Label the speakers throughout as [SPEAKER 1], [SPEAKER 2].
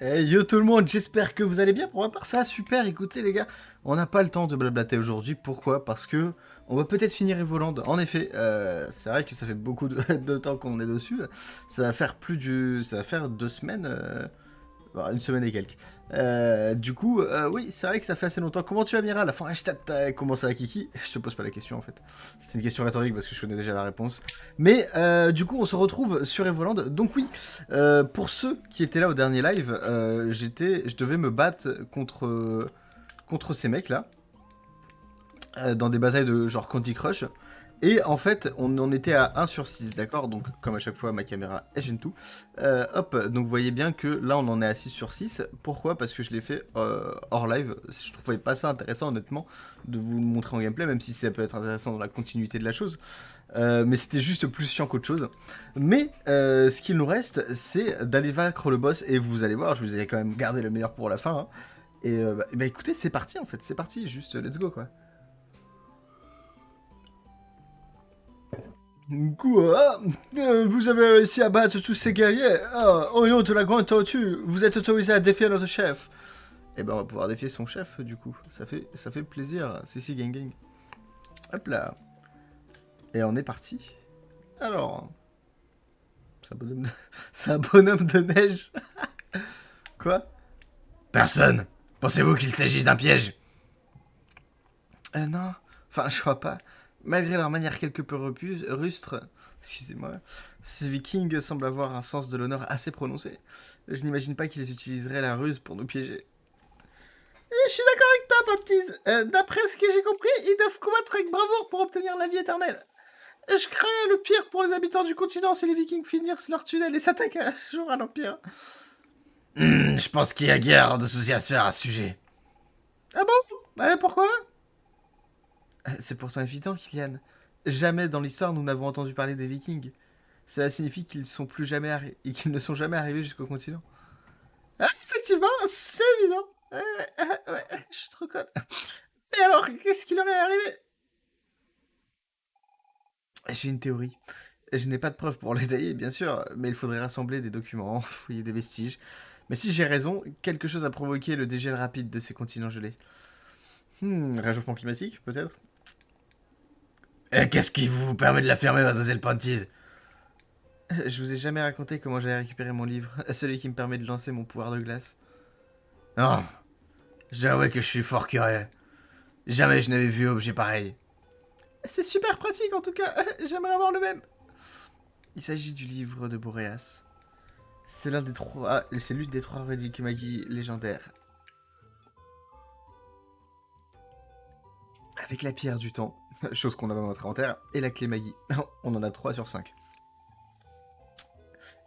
[SPEAKER 1] Hey yo tout le monde, j'espère que vous allez bien. Pour ma part, ça super. Écoutez les gars, on n'a pas le temps de blablater aujourd'hui. Pourquoi? Parce que on va peut-être finir Evoland. En effet, c'est vrai que ça fait beaucoup de, de temps qu'on est dessus. Ça va faire 2 semaines, bon, une semaine et quelques. Du coup, oui, c'est vrai que ça fait assez longtemps. Comment tu vas, Mira? La fin, hashtag, comment ça va, Kiki? Je te pose pas la question en fait. C'est une question rhétorique parce que je connais déjà la réponse. Mais du coup, on se retrouve sur Evoland. Donc oui, pour ceux qui étaient là au dernier live, je devais me battre contre ces mecs là, dans des batailles de genre Candy Crush. Et en fait, on en était à 1 sur 6, d'accord? Donc, comme à chaque fois, ma caméra, elle gêne tout. Hop, donc vous voyez bien que là, on en est à 6 sur 6. Pourquoi? Parce que je l'ai fait hors live. Je trouvais pas ça intéressant, honnêtement, de vous le montrer en gameplay, même si ça peut être intéressant dans la continuité de la chose. Mais c'était juste plus chiant qu'autre chose. Mais ce qu'il nous reste, c'est d'aller vaincre le boss. Et vous allez voir, je vous ai quand même gardé le meilleur pour la fin. Hein. Et bah, écoutez, c'est parti en fait, c'est parti, juste let's go quoi. Du coup, vous avez réussi à battre tous ces guerriers. Ah, au nom de la grande tortue, vous êtes autorisé à défier notre chef. Eh ben, on va pouvoir défier son chef, du coup. Ça fait plaisir. Si, gang gang. Hop là. Et on est parti. Alors, c'est un bonhomme de... c'est un bonhomme de neige. Quoi? Personne. Pensez-vous qu'il s'agit d'un piège? Non. Enfin, je crois pas. Malgré leur manière quelque peu rustre, excusez-moi, ces vikings semblent avoir un sens de l'honneur assez prononcé. Je n'imagine pas qu'ils utiliseraient la ruse pour nous piéger. Je suis d'accord avec toi, Baptiste. D'après ce que j'ai compris, ils doivent combattre avec bravoure pour obtenir la vie éternelle. Je crains le pire pour les habitants du continent si les vikings finissent leur tunnel et s'attaquent un jour à l'Empire. Je pense qu'il y a guère de soucis à se faire à ce sujet. Ah bon? Pourquoi? C'est pourtant évident, Kylian. Jamais dans l'histoire nous n'avons entendu parler des Vikings. Cela signifie qu'ils sont plus jamais et qu'ils ne sont jamais arrivés jusqu'au continent. Ah, effectivement, c'est évident. Ouais, je suis trop con. Mais alors, qu'est-ce qui leur est arrivé? J'ai une théorie. Je n'ai pas de preuves pour l'étayer, bien sûr, mais il faudrait rassembler des documents, fouiller des vestiges. Mais si j'ai raison, quelque chose a provoqué le dégel rapide de ces continents gelés. Réchauffement climatique, peut-être? Qu'est-ce qui vous permet de l'affirmer, mademoiselle Prentice? Je vous ai jamais raconté comment j'allais récupérer mon livre, celui qui me permet de lancer mon pouvoir de glace. Non, je dois avouer que je suis fort curieux. Jamais je n'avais vu objet pareil. C'est super pratique en tout cas, j'aimerais avoir le même. Il s'agit du livre de Boréas. C'est l'une des 3 Relikimagi légendaires. Avec la pierre du temps, chose qu'on a dans notre inventaire, et la clé Magi. On en a 3 sur 5.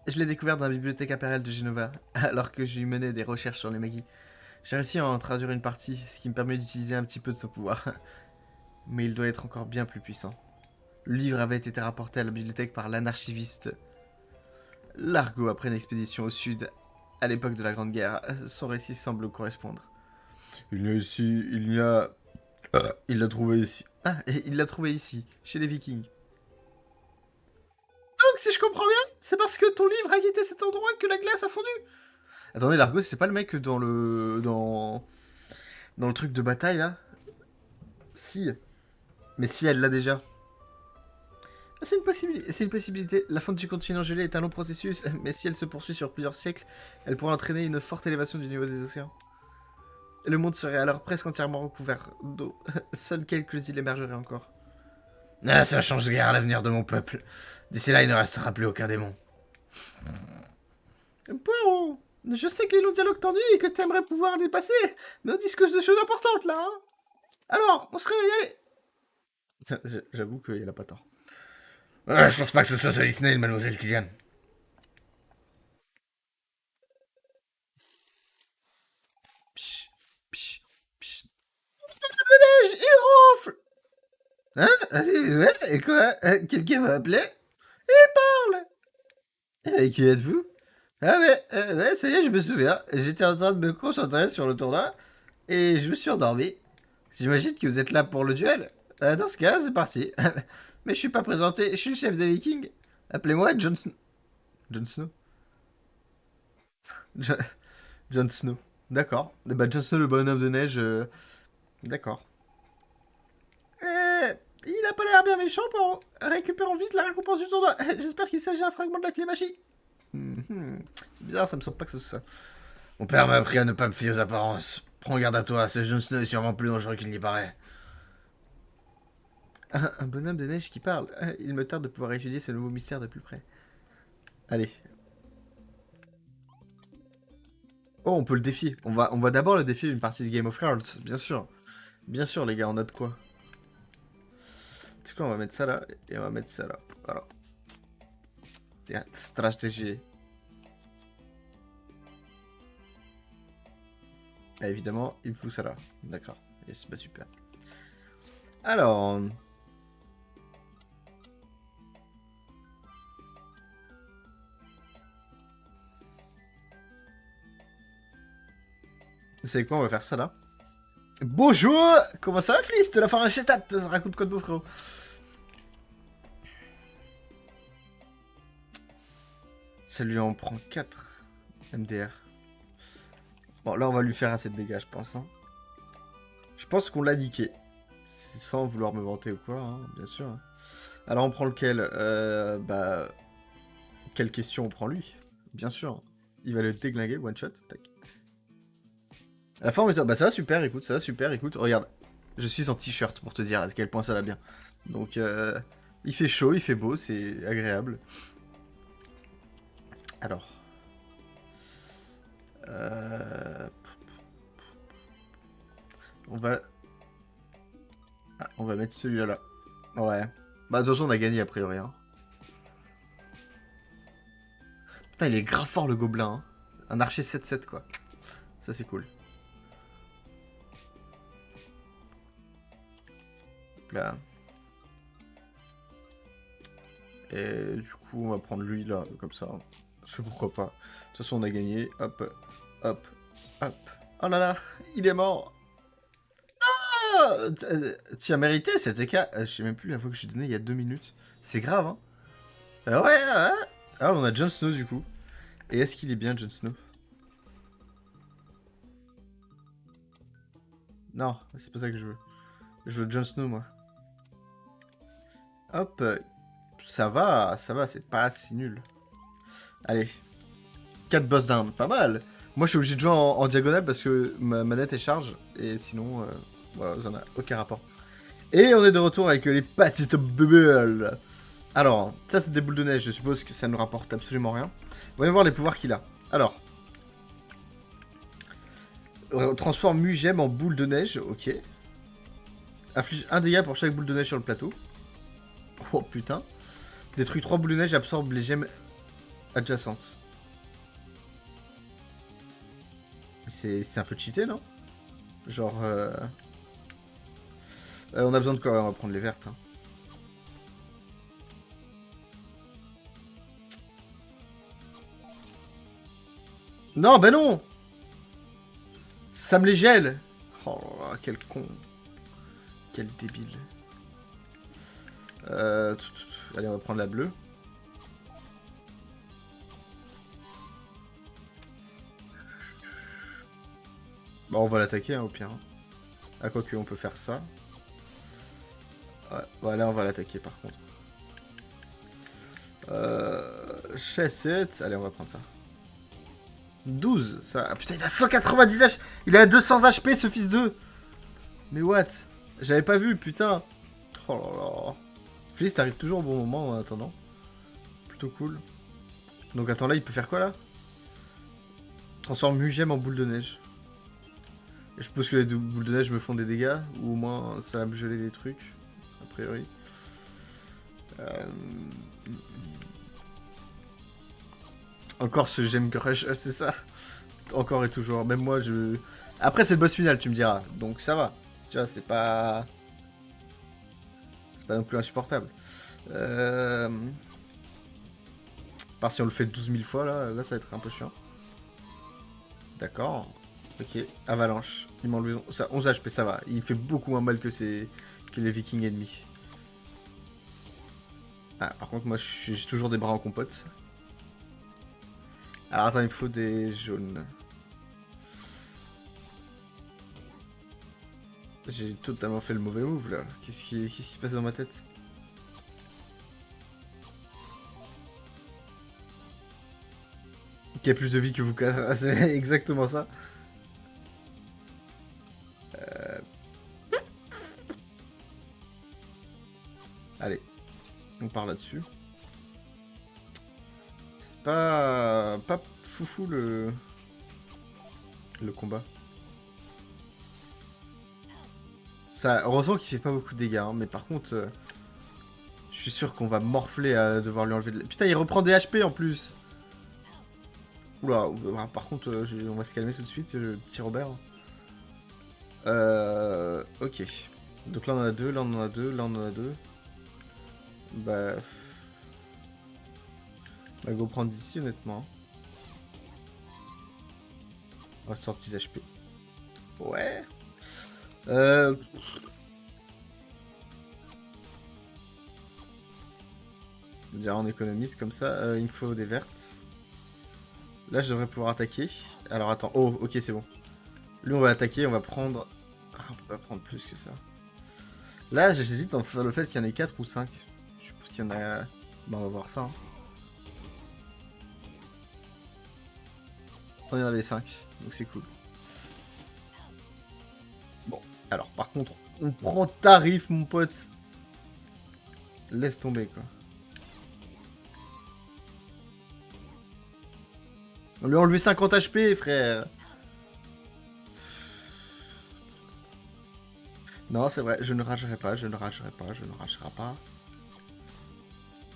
[SPEAKER 1] Je l'ai découvert dans la bibliothèque impériale de Genova, alors que je lui menais des recherches sur les Magi. J'ai réussi à en traduire une partie, ce qui me permet d'utiliser un petit peu de son pouvoir. Mais il doit être encore bien plus puissant. Le livre avait été rapporté à la bibliothèque par l'anarchiviste Largo après une expédition au sud, à l'époque de la Grande Guerre. Son récit semble correspondre. Il l'a trouvé ici. Ah, il l'a trouvé ici, chez les Vikings. Donc, si je comprends bien, c'est parce que ton livre a quitté cet endroit que la glace a fondu. Attendez, Largo, c'est pas le mec dans le truc de bataille là? Si. Mais si elle l'a déjà. C'est une possibilité. La fonte du continent gelé est un long processus, mais si elle se poursuit sur plusieurs siècles, elle pourrait entraîner une forte élévation du niveau des océans. Le monde serait alors presque entièrement recouvert d'eau. Seules quelques îles émergeraient encore. Ah, ça change guère l'avenir de mon peuple. D'ici là, il ne restera plus aucun démon. Bon, je sais que les longs dialogues tendus et que t'aimerais pouvoir les passer, mais on discute de choses importantes là. Hein. Alors, on serait y aller. J'avoue qu'il a pas tort. Je pense pas que ce soit sur Disney, mademoiselle Kylian. Psh, psh, psh. Il ronfle. Hein? Ouais, et quoi? Quelqu'un m'a appelé? Il parle. Qui êtes-vous? Ah ouais, ouais, ça y est, je me souviens. J'étais en train de me concentrer sur le tournoi et je me suis endormi. J'imagine que vous êtes là pour le duel. Dans ce cas, c'est parti. Mais je suis pas présenté, je suis le chef des Vikings. Appelez-moi Jon Snow. Jon Snow? Jo- Jon Snow. D'accord. Eh bah, Jon Snow, le bonhomme de neige. D'accord. Il a pas l'air bien méchant pour récupérer vite la récompense du tournoi. J'espère qu'il s'agit d'un fragment de la clé magie. C'est bizarre, ça me semble pas que ce soit ça. Mon père m'a appris à ne pas me fier aux apparences. Prends garde à toi, ce Jon Snow est sûrement plus dangereux qu'il n'y paraît. Un bonhomme de neige qui parle. Il me tarde de pouvoir étudier ce nouveau mystère de plus près. Allez. Oh, on peut le défier. On va d'abord le défier une partie de Game of Cards, bien sûr. Bien sûr, les gars, on a de quoi. C'est quoi, on va mettre ça là, et on va mettre ça là. Voilà. Stratégie. Ah, évidemment, il me faut ça là. D'accord. Et c'est pas super. Alors... Vous savez quoi, on va faire ça là. Bonjour. Comment ça va, Fliss? La fin un chétat. Ça raconte quoi de beau, frérot? Ça lui en prend 4 MDR. Bon, là, on va lui faire assez de dégâts, je pense. Hein. Je pense qu'on l'a niqué. Sans vouloir me vanter ou quoi, hein, bien sûr. Hein. Alors, on prend lequel bah... Quelle question on prend lui? Bien sûr. Il va le déglinguer, one shot. Tac. À la fin, on va dire, bah ça va super, écoute, ça va super, écoute. Regarde, je suis en t-shirt pour te dire à quel point ça va bien. Donc, il fait chaud, il fait beau, c'est agréable. Alors... On va... Ah, on va mettre celui-là là. Ouais. Bah de toute façon on a gagné a priori. Hein. Putain il est grave fort le gobelin. Hein. Un archer 7-7 quoi. Ça c'est cool. Hop là. Et du coup on va prendre lui là comme ça. Parce que pourquoi pas. De toute façon on a gagné. Hop. Hop. Hop. Oh là là. Il est mort. Tu as mérité cet écart. Je sais même plus la fois que je suis donné il y a 2 minutes. C'est grave hein. Ouais, ouais. Ah, on a Jon Snow du coup. Et est-ce qu'il est bien Jon Snow? Non, c'est pas ça que je veux. Je veux Jon Snow moi. Hop. Ça va, c'est pas si nul. Allez. 4 boss down, pas mal. Moi je suis obligé de jouer en diagonale parce que ma manette est charge. Et sinon, voilà, ça n'a aucun rapport. Et on est de retour avec les petites bubbles. Alors, ça c'est des boules de neige, je suppose que ça ne rapporte absolument rien. Voyons voir les pouvoirs qu'il a. Alors. Transforme Mugem en boule de neige, ok. Inflige 1 dégât pour chaque boule de neige sur le plateau. Oh putain. Détruit 3 boules de neige et absorbe les gemmes adjacentes. C'est un peu cheaté, non? Genre... on a besoin de quoi? On va prendre les vertes. Hein. Non, bah non! Ça me les gèle! Oh là là, quel con. Quel débile. Allez, on va prendre la bleue. Bon, on va l'attaquer, hein, au pire. Ah, quoique, on peut faire ça. Ouais, voilà, on va l'attaquer, par contre. Chassette. Allez, on va prendre ça. 12, ça... Ah, putain, il a 190 HP. Il a 200 HP, ce fils de... Mais what? J'avais pas vu, putain. Oh là là. Fliss, t'arrives toujours au bon moment en attendant. Plutôt cool. Donc attends, là, il peut faire quoi, là? Transforme Mugem en boule de neige. Et je suppose que les boules de neige me font des dégâts. Ou au moins, ça va me geler les trucs. A priori. Encore ce Gem Crush, c'est ça. Encore et toujours. Même moi, je... Après, c'est le boss final, tu me diras. Donc ça va. Tu vois, c'est pas... C'est pas non plus insupportable. Par si on le fait 12 000 fois, là ça va être un peu chiant. D'accord. Ok, avalanche. Il m'a enlevé 11 HP, ça va. Il fait beaucoup moins mal que les vikings ennemis. Ah, par contre, moi, j'ai toujours des bras en compote. Alors, attends, il me faut des jaunes. J'ai totalement fait le mauvais move là. Qu'est-ce qui se passe dans ma tête? Qui a plus de vie que vous quatre. C'est exactement ça. Allez, on part là-dessus. C'est pas foufou le combat. Ça, heureusement qu'il fait pas beaucoup de dégâts, hein, mais par contre, je suis sûr qu'on va morfler à devoir lui enlever de... Putain, il reprend des HP en plus. Oula, par contre, on va se calmer tout de suite, petit Robert. Ok. Donc là on en a deux, là on en a deux, là on en a deux. Bah... On va go prendre d'ici honnêtement. On va sortir 10 HP. Ouais. Déjà on économise comme ça. Il me faut des vertes. Là je devrais pouvoir attaquer. Alors attends. Oh ok c'est bon. Lui on va attaquer, on va prendre... Ah, on peut pas prendre plus que ça. Là j'hésite entre le fait qu'il y en ait 4 ou 5. Je suppose qu'il y en a... Bah on va voir ça. Hein. On en avait 5, donc c'est cool. Bon, alors par contre, on prend tarif mon pote. Laisse tomber quoi. On lui a enlevé 50 HP frère. Non c'est vrai, je ne ragerai pas, je ne ragerai pas, je ne ragerai pas.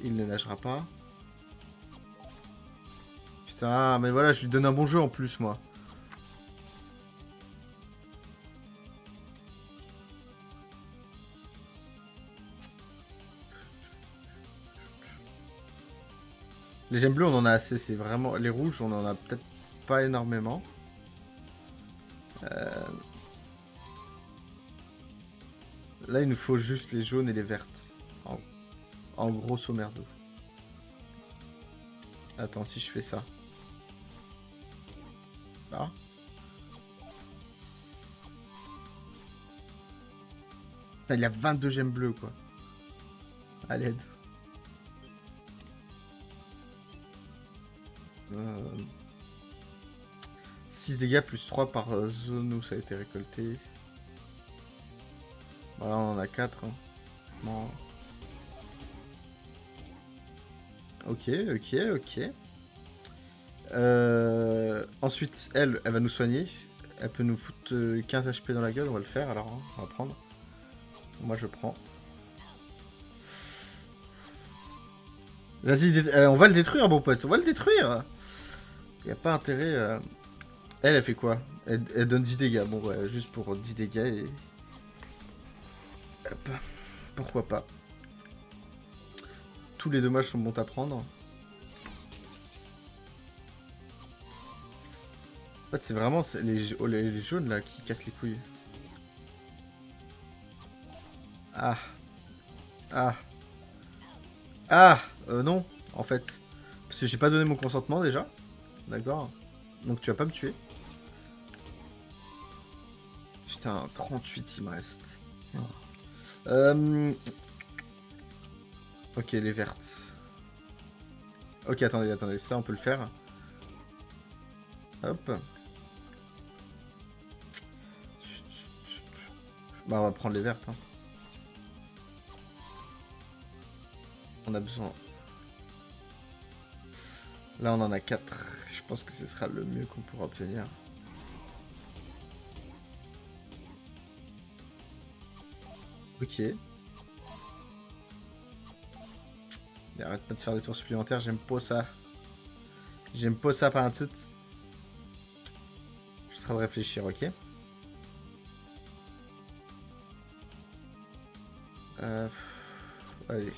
[SPEAKER 1] Il ne nagera pas. Putain, mais voilà, je lui donne un bon jeu en plus, moi. Les gemmes bleues, on en a assez, c'est vraiment... Les rouges, on en a peut-être pas énormément. Là, il nous faut juste les jaunes et les vertes. En grosso merdo. Attends, si je fais ça. Là. Putain, il y a 22 gemmes bleues, quoi. À l'aide. 6 dégâts plus 3 par zone où ça a été récolté. Voilà, on en a 4. Hein. Bon. Ok. Ensuite, elle va nous soigner. Elle peut nous foutre 15 HP dans la gueule, on va le faire alors, hein. On va prendre. Moi je prends. Vas-y, on va le détruire, bon pote, on va le détruire. Y a pas intérêt. Elle fait quoi? Elle donne 10 dégâts, bon ouais, juste pour 10 dégâts et... Hop. Pourquoi pas. Tous les dommages sont bons à prendre. En fait, c'est vraiment les jaunes là qui cassent les couilles. Ah. Non, en fait. Parce que j'ai pas donné mon consentement déjà. D'accord. Donc tu vas pas me tuer. Putain, 38 il me reste. Ok, les vertes. Ok, attendez, ça on peut le faire. Hop. Bah on va prendre les vertes. Hein. On a besoin... Là on en a 4. Je pense que ce sera le mieux qu'on pourra obtenir. Ok. Mais arrête pas de faire des tours supplémentaires, j'aime pas ça. J'aime pas ça par un tout. Je suis en train de réfléchir, ok. Allez.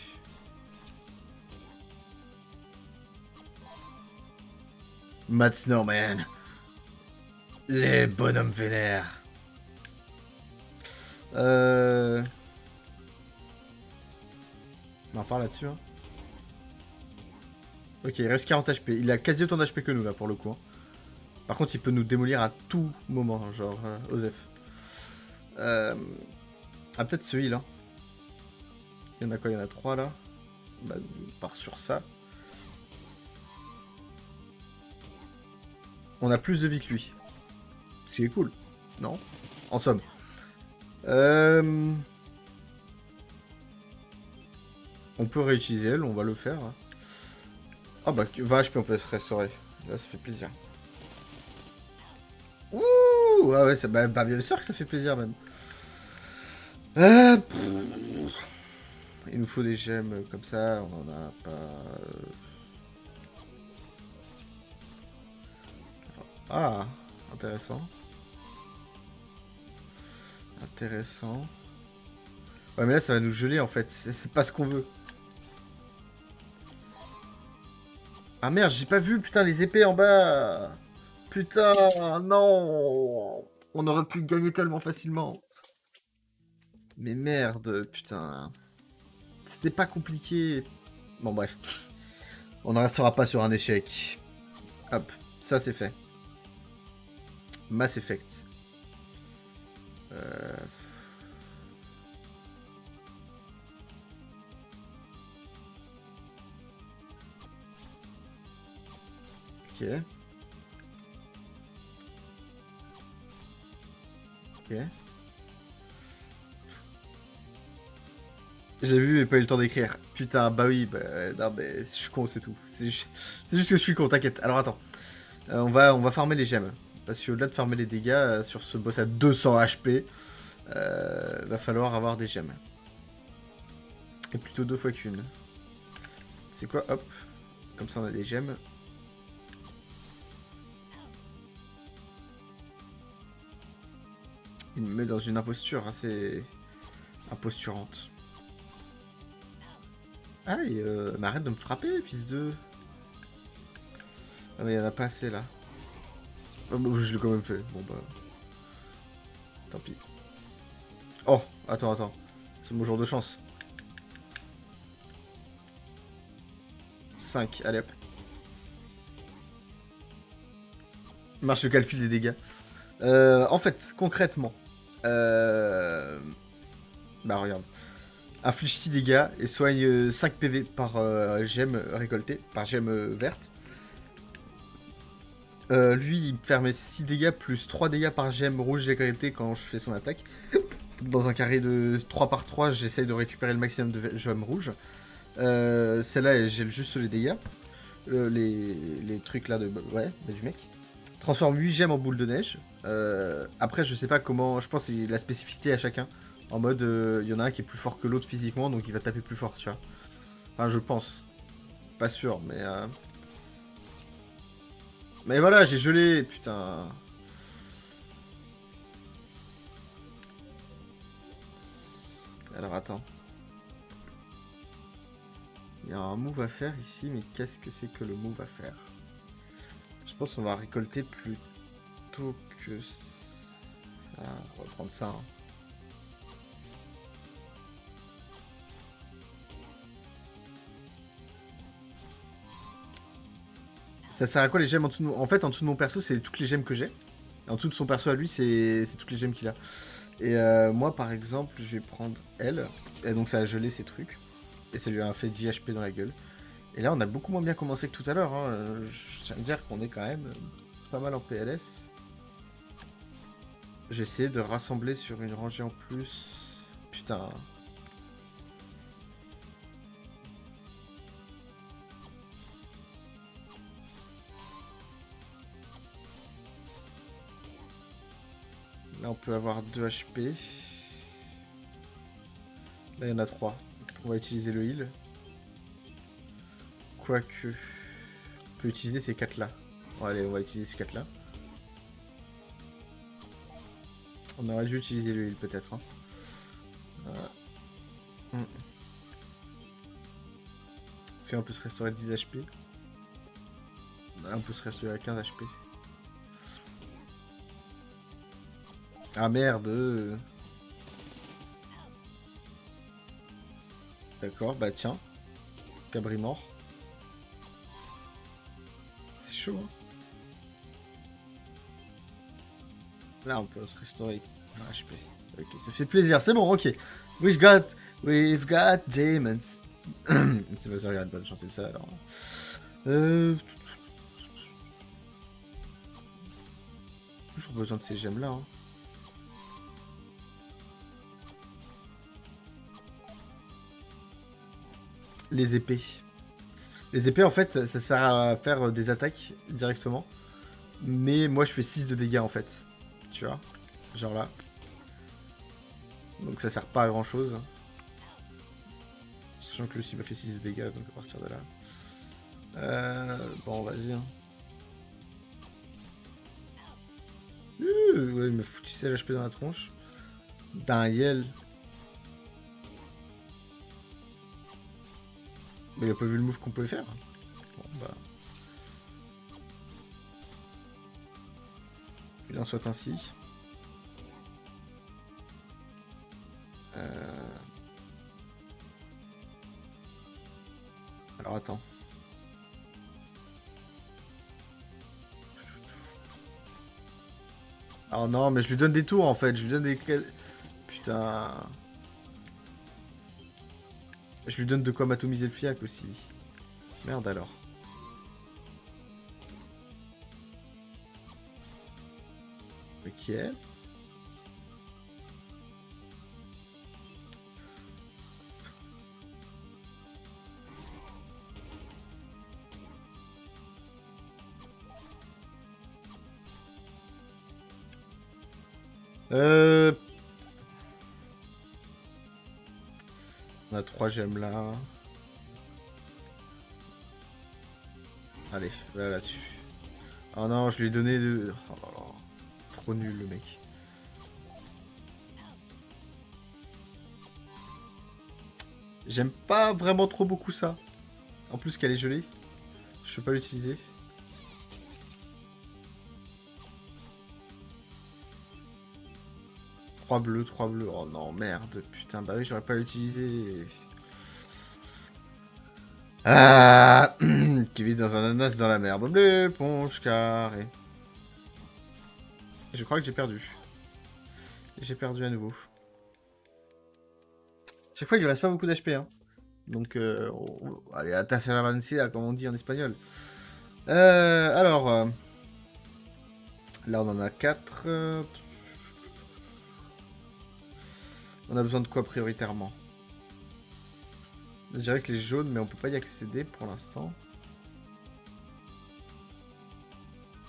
[SPEAKER 1] Mad Snowman. Les bonhommes vénères. On en parle là-dessus. Hein. Ok, il reste 40 HP. Il a quasi autant d'HP que nous là pour le coup. Hein. Par contre, il peut nous démolir à tout moment, genre Osef. Ah, peut-être ce heal, hein. Il y en a quoi? Il y en a 3 là. Bah, on part sur ça. On a plus de vie que lui. Ce qui est cool. Non? En somme. On peut réutiliser elle, on va le faire. Ah bah, 20 HP on peut se restaurer. Là, ça fait plaisir. Ouh! Ah ouais, bah, bien sûr que ça fait plaisir même. Il nous faut des gemmes comme ça, on en a pas... Ah, intéressant. Intéressant. Ouais, mais là, ça va nous geler, en fait. C'est pas ce qu'on veut. Ah merde, j'ai pas vu, putain, les épées en bas. Putain, non. On aurait pu gagner tellement facilement. Mais merde, putain. C'était pas compliqué. Bon, bref. On ne restera pas sur un échec. Hop, ça c'est fait. Mass Effect. Ok. Ok. Je l'ai vu mais pas eu le temps d'écrire. Putain, bah oui, bah, non mais je suis con, c'est tout. C'est juste que je suis con, t'inquiète. Alors attends. On va farmer les gemmes. Parce qu'au-delà de farmer les dégâts, sur ce boss à 200 HP, va falloir avoir des gemmes. Et plutôt 2 fois qu'une. C'est quoi? Hop. Comme ça on a des gemmes. Il me met dans une imposture assez imposturante. Ah, mais arrête de me frapper, fils de... Ah mais il y en a pas assez là. Oh, bah, je l'ai quand même fait. Bon bah... Tant pis. Oh, attends. C'est mon jour de chance. 5, allez hop. Marche le calcul des dégâts. En fait, concrètement... Bah regarde. Inflige 6 dégâts et soigne 5 PV par gemme récoltée, par gemme verte. Lui, il me permet 6 dégâts plus 3 dégâts par gemme rouge récoltée quand je fais son attaque. Dans un carré de 3 par 3, j'essaye de récupérer le maximum de gemmes rouges. Celle-là, elle gèle juste les dégâts. Les trucs là du mec. Transforme 8 gemmes en boule de neige. Après, je sais pas comment. Je pense que c'est la spécificité à chacun. En mode, il y en a un qui est plus fort que l'autre physiquement, donc il va taper plus fort, tu vois. Enfin, je pense. Pas sûr, mais... Mais voilà, j'ai gelé, putain. Alors, attends. Il y a un move à faire ici, mais qu'est-ce que c'est que le move à faire? Je pense qu'on va récolter plutôt que... Ah, on va prendre ça, hein. Ça sert à quoi les gemmes en dessous de... En fait, en dessous de mon perso, c'est toutes les gemmes que j'ai. En dessous de son perso à lui, c'est toutes les gemmes qu'il a. Et moi, par exemple, je vais prendre elle. Et donc, ça a gelé ces trucs. Et ça lui a fait 10 HP dans la gueule. Et là, on a beaucoup moins bien commencé que tout à l'heure. Hein. Je tiens à dire qu'on est quand même pas mal en PLS. J'ai essayé de rassembler sur une rangée en plus. Putain. Là, on peut avoir 2 HP. Là, il y en a 3. On va utiliser le heal. Quoique... On peut utiliser ces 4 là. Bon, allez, on va utiliser ces 4 là. On aurait dû utiliser le heal peut-être. Hein. Parce qu'on peut se restaurer 10 HP. Là, on peut se restaurer à 15 HP. Ah merde. D'accord, bah tiens. Cabri mort. C'est chaud, hein. Là, on peut se restaurer 20 HP. Ok, ça fait plaisir, c'est bon, ok. We've got demons. C'est pas ça, j'arrête pas de chanter ça alors. Toujours besoin de ces gemmes là. Hein. Les épées. Les épées en fait ça sert à faire des attaques directement. Mais moi je fais 6 de dégâts en fait. Tu vois. Genre là. Donc ça sert pas à grand chose. Sachant que lui aussi m'a fait 6 de dégâts donc à partir de là. Bon vas-y. Hein. Ouais, il m'a foutu ça l'HP dans la tronche. D'un yel. Mais il a pas vu le move qu'on pouvait faire. Bon bah. Il en soit ainsi. Alors attends. Oh non, mais je lui donne des tours en fait. Je lui donne des. Putain. Je lui donne de quoi m'atomiser le fiac aussi. Merde alors. Ok. On a 3 gemmes là. Allez, va là-dessus. Oh non, je lui ai donné de... Oh là là. Trop nul le mec. J'aime pas vraiment trop beaucoup ça. En plus qu'elle est jolie. Je peux pas l'utiliser. Trois bleus, 3 bleus. Oh non, merde. Putain, bah oui, j'aurais pas l'utiliser. Ah qui vit dans un ananas dans la mer. Bleu, ponche, carré. Je crois que j'ai perdu. J'ai perdu à nouveau. Chaque fois, il lui reste pas beaucoup d'HP. Hein. Donc, allez, attention à la Valencia, comme on dit en espagnol. Alors, là, on en a 4. On a besoin de quoi prioritairement? Je dirais que les jaunes, mais on peut pas y accéder pour l'instant.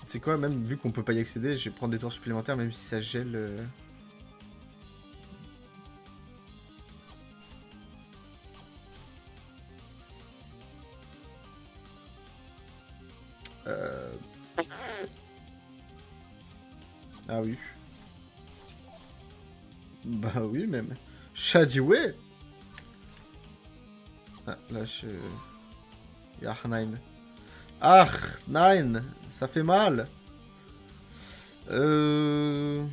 [SPEAKER 1] C'est quoi, même vu qu'on peut pas y accéder, je vais prendre des tours supplémentaires, même si ça gèle. Ah oui. Bah oui, même. Shadyway. Ah, là, je... Yah, 9. Ah, 9. Ça fait mal. Putain,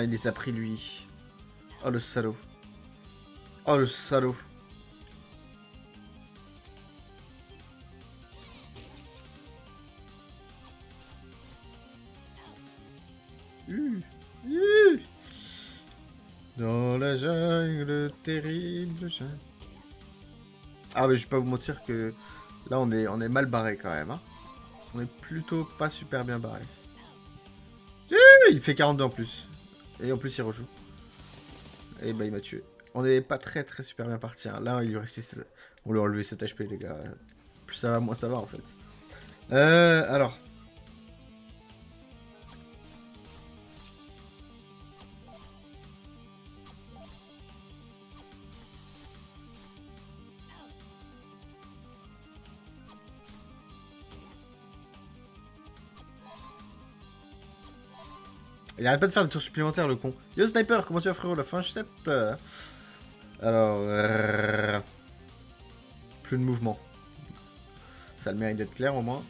[SPEAKER 1] il les a pris, lui. Oh, le salaud. Oh, le salaud. Dans la jungle terrible. Ah, mais je vais pas vous mentir que là, on est mal barré quand même. Hein. On est plutôt pas super bien barré. Il fait 42 en plus. Et en plus, il rejoue. Et bah, il m'a tué. On est pas très très super bien parti. Hein. Là, il lui restait... On lui a enlevé 7 HP, les gars. Plus ça va, moins ça va, en fait. Alors... Il arrête pas de faire des tours supplémentaires, le con. Yo, Sniper, comment tu vas, frérot? La fin, je Alors... Plus de mouvement. Ça a le mérite d'être clair, au moins.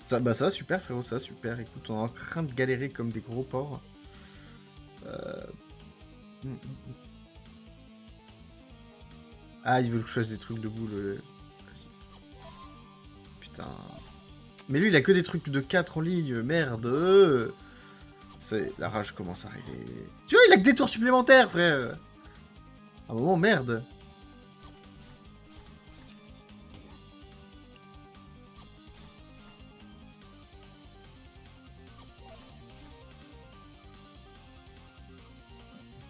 [SPEAKER 1] Ça, bah ça va, super, frérot, ça va, super. Écoute, on est en train de galérer comme des gros porcs. Ah, il veut que je fasse des trucs de boule. Putain. Mais lui, il a que des trucs de 4 en ligne. Merde. C'est... La rage commence à arriver. Tu vois, il a que des tours supplémentaires, frère. À un moment, merde.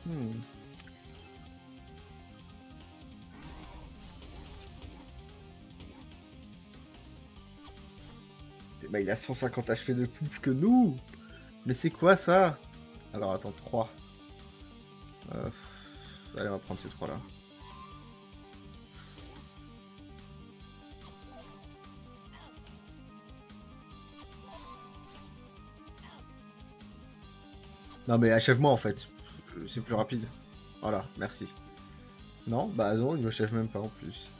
[SPEAKER 1] Hmm. Bah, il a 150 HP de plus que nous. Mais c'est quoi ça? Alors attends, 3. Allez, on va prendre ces 3 là. Non mais achève-moi en fait. C'est plus rapide. Voilà, merci. Non, bah non, il m'achève même pas en plus.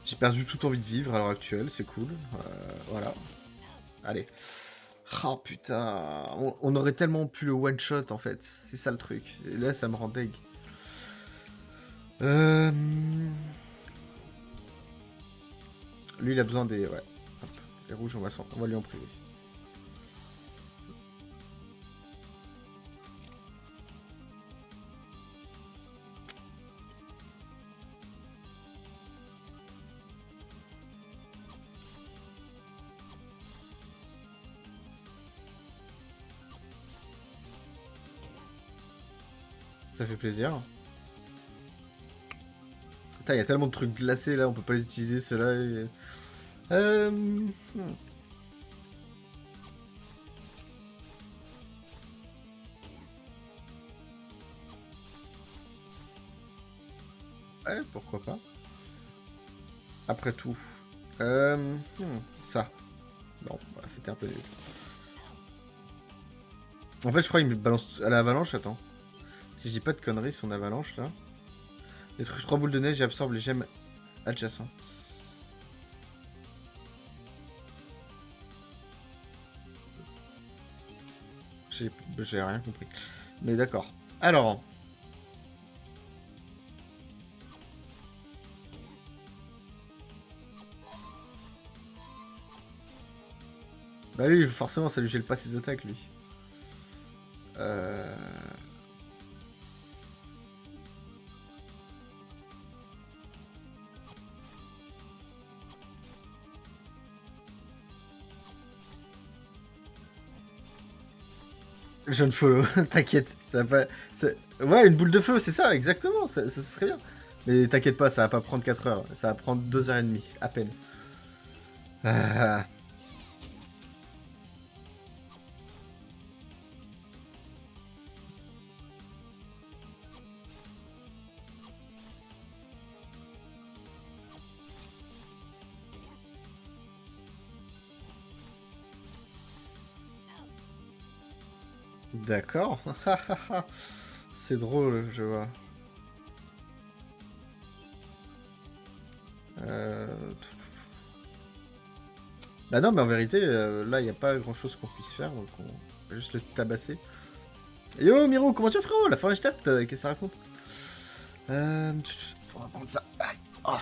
[SPEAKER 1] J'ai perdu toute envie de vivre à l'heure actuelle, c'est cool. Voilà. Allez. Oh putain, on aurait tellement pu le one shot en fait. C'est ça le truc. Et là, ça me rend deg. Lui, il a besoin des... Ouais. Hop. Les rouges, on va lui en priver. Ça fait plaisir. Putain, il y a tellement de trucs glacés là, on peut pas les utiliser ceux-là. Ouais, pourquoi pas. Après tout. Ça. Non, bah, c'était un peu nul. En fait, je crois qu'il me balance à l'avalanche, attends. Si je dis pas de conneries, son avalanche là. Détruis 3 boules de neige et absorbe les gemmes adjacentes. J'ai rien compris. Mais d'accord. Alors. Bah lui, forcément, ça lui gèle pas ses attaques, lui. Jeune follow, t'inquiète. Ça va pas... Ouais, une boule de feu, c'est ça, exactement. Ça serait bien. Mais t'inquiète pas, ça va pas prendre 4 heures. Ça va prendre 2h30, à peine. Ah. D'accord. C'est drôle, je vois. Bah non, mais en vérité, là, il n'y a pas grand-chose qu'on puisse faire, donc on va juste le tabasser. Yo, Miro, comment tu vas, frérot? La Forêt-Stadt, qu'est-ce que ça raconte? On va prendre ça. Aïe. Oh.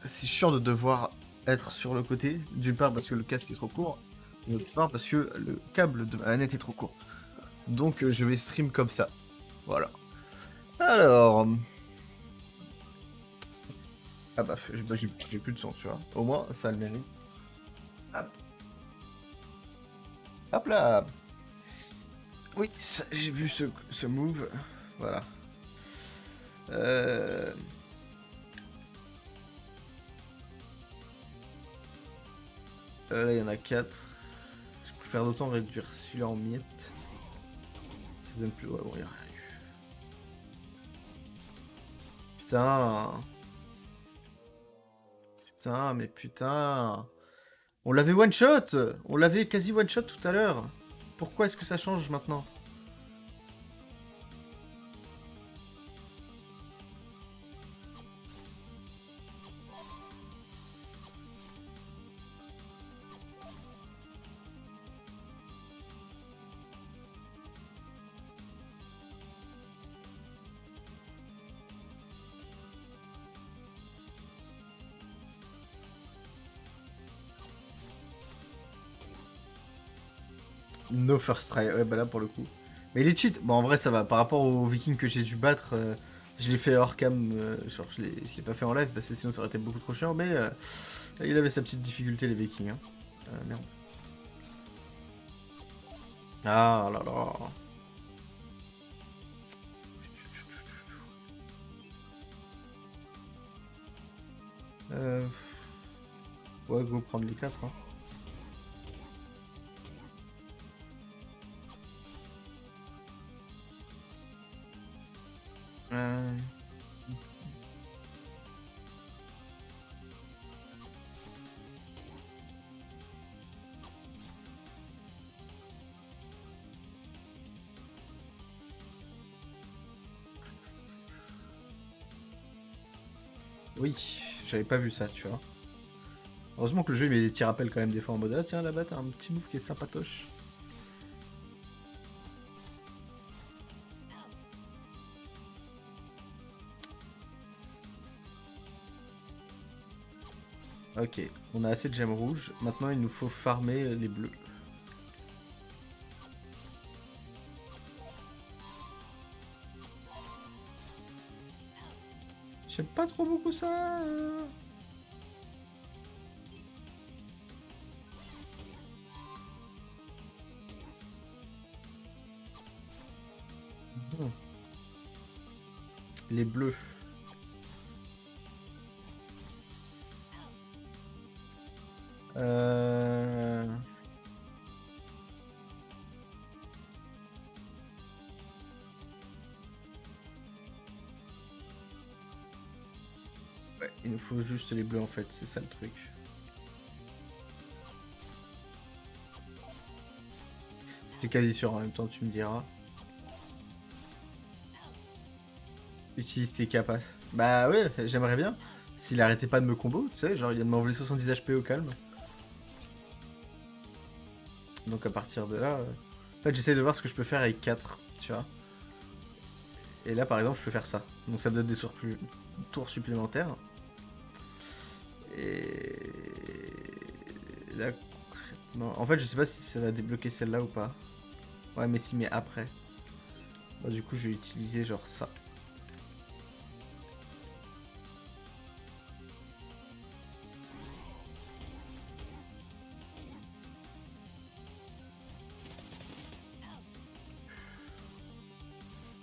[SPEAKER 1] C'est chiant de devoir être sur le côté, d'une part parce que le casque est trop court, et d'autre part parce que le câble de ma manette est trop court. Donc je vais stream comme ça. Voilà. Alors... Ah bah, j'ai plus de son, tu vois. Au moins, ça a le mérite. Hop. Hop là. Oui, j'ai vu ce move. Voilà. Là, il y en a 4. Je préfère d'autant réduire celui-là en miettes. Ça donne plus... Ouais, bon, il y a rien eu. Putain. Putain, mais putain. On l'avait one-shot. On l'avait quasi one-shot tout à l'heure. Pourquoi est-ce que ça change maintenant? No first try, ouais, bah là pour le coup. Mais il est cheat. Bon, en vrai, ça va. Par rapport aux vikings que j'ai dû battre, je l'ai fait hors cam. Genre, je l'ai pas fait en live parce que sinon ça aurait été beaucoup trop chiant. Mais il avait sa petite difficulté, les vikings. Hein. Merde. Ah là là. Euh... Ouais, go prendre les 4. Hein. Euh... Oui, j'avais pas vu ça, tu vois. Heureusement que le jeu il met des petits rappels quand même des fois en mode ah tiens là-bas t'as un petit move qui est sympatoche. Ok, on a assez de gemmes rouges. Maintenant il nous faut farmer les bleus. J'aime pas trop beaucoup ça. Hmm. Les bleus. Euh... Ouais, il nous faut juste les bleus en fait, c'est ça le truc. C'était quasi sûr en même temps, tu me diras. Utilise tes capas. Bah ouais, j'aimerais bien. S'il arrêtait pas de me combo, tu sais, genre il vient de m'envoler 70 HP au calme. Donc à partir de là... En fait j'essaie de voir ce que je peux faire avec 4, tu vois. Et là par exemple je peux faire ça. Donc ça me donne des tours supplémentaires. Et là concrètement... En fait je sais pas si ça va débloquer celle-là ou pas. Ouais mais si, mais après. Bah, du coup je vais utiliser genre ça.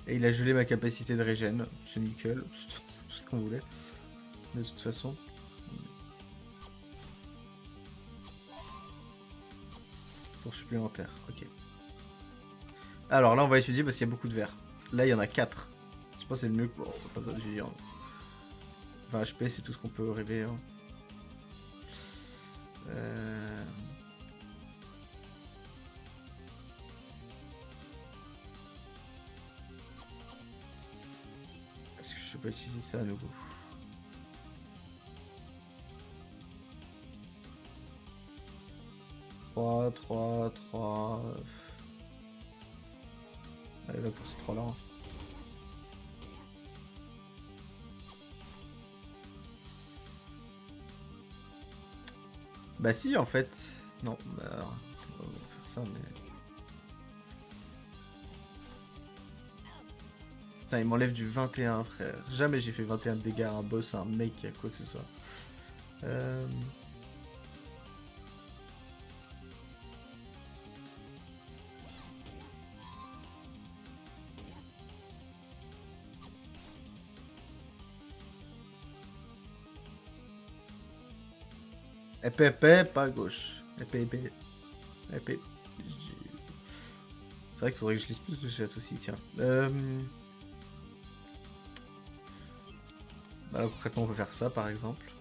[SPEAKER 1] Et il a gelé ma capacité de régène. C'est nickel. C'est tout ce qu'on voulait. De toute façon. Tour supplémentaire. Ok. Alors là, on va étudier parce qu'il y a beaucoup de verres. Là, il y en a 4. Je pense que c'est le mieux que... Bon, pas besoin d'étudier. 20 HP, c'est tout ce qu'on peut rêver. Hein. Est-ce que je peux utiliser ça à nouveau? Trois, 3. Allez, va pour ces 3 là. Hein. Bah si, en fait. Non, bah alors, on va faire ça, mais... Putain, il m'enlève du 21, frère. Jamais j'ai fait 21 de dégâts à un boss, à un mec, à quoi que ce soit. Épée, épée, pas à gauche. Épée, épée. Épée. C'est vrai qu'il faudrait que je lise plus de chat aussi, tiens. Bah là, concrètement, on peut faire ça, par exemple.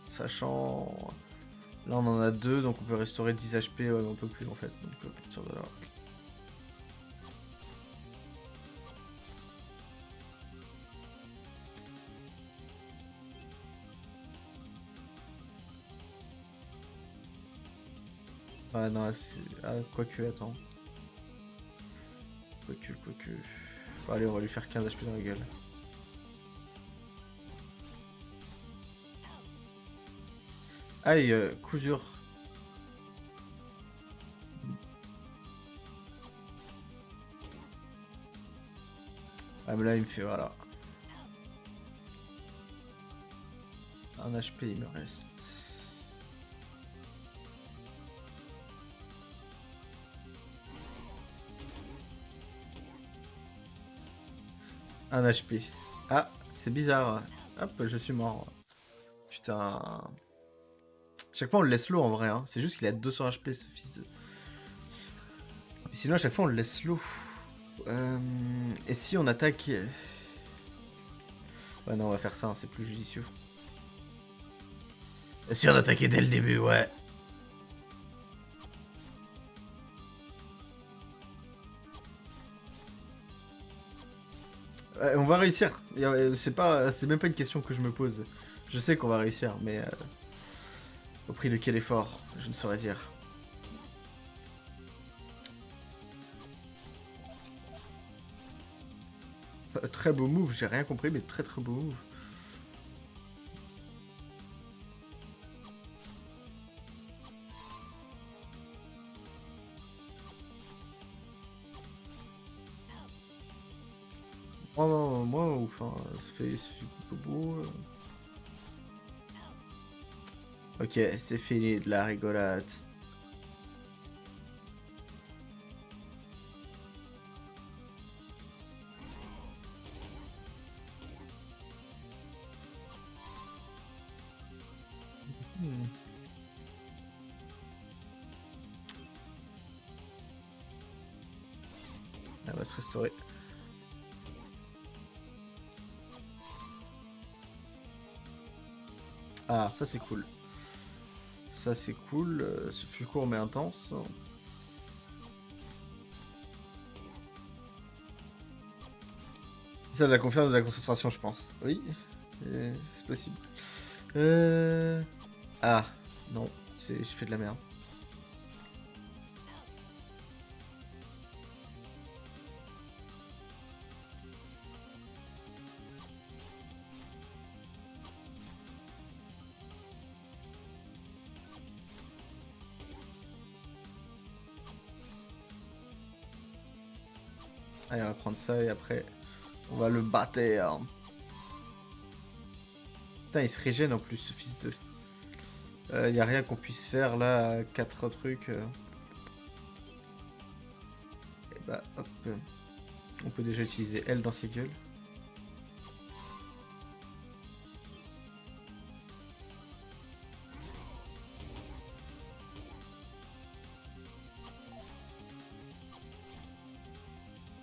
[SPEAKER 1] Sachant... Là, on en a 2, donc on peut restaurer 10 HP. Ouais, mais on peut plus, en fait. Donc, à partir de là... Ouais, non, c'est... Ah, quoique, attends. Quoique... Bon, allez, on va lui faire 15 HP dans la gueule. Aïe, coup dur. Ah mais là il me fait voilà. Un HP il me reste. Un HP. Ah, c'est bizarre. Hop, je suis mort. Putain. Chaque fois on le laisse low en vrai, hein. C'est juste qu'il a 200 HP ce fils de... Mais sinon à chaque fois on le laisse low. Et si on attaque... Ouais non on va faire ça, hein, c'est plus judicieux. Et si on attaquait dès le début, ouais. On va réussir. C'est même pas une question que je me pose. Je sais qu'on va réussir, mais au prix de quel effort, je ne saurais dire. Enfin, très beau move, j'ai rien compris, mais très très beau move. Moi, enfin, c'est plutôt beau. Ok, c'est fini de la rigolade. Elle va se restaurer. Ah, ça c'est cool. Ça c'est cool. Ce fut court mais intense. Ça de la confiance et de la concentration, je pense. Oui, c'est possible. Ah, non, je fais de la merde. Allez, on va prendre ça et après, on va le battre. Putain, il se régène en plus, ce fils de... Y a rien qu'on puisse faire là, 4 trucs. Et bah, hop. On peut déjà utiliser elle dans ses gueules.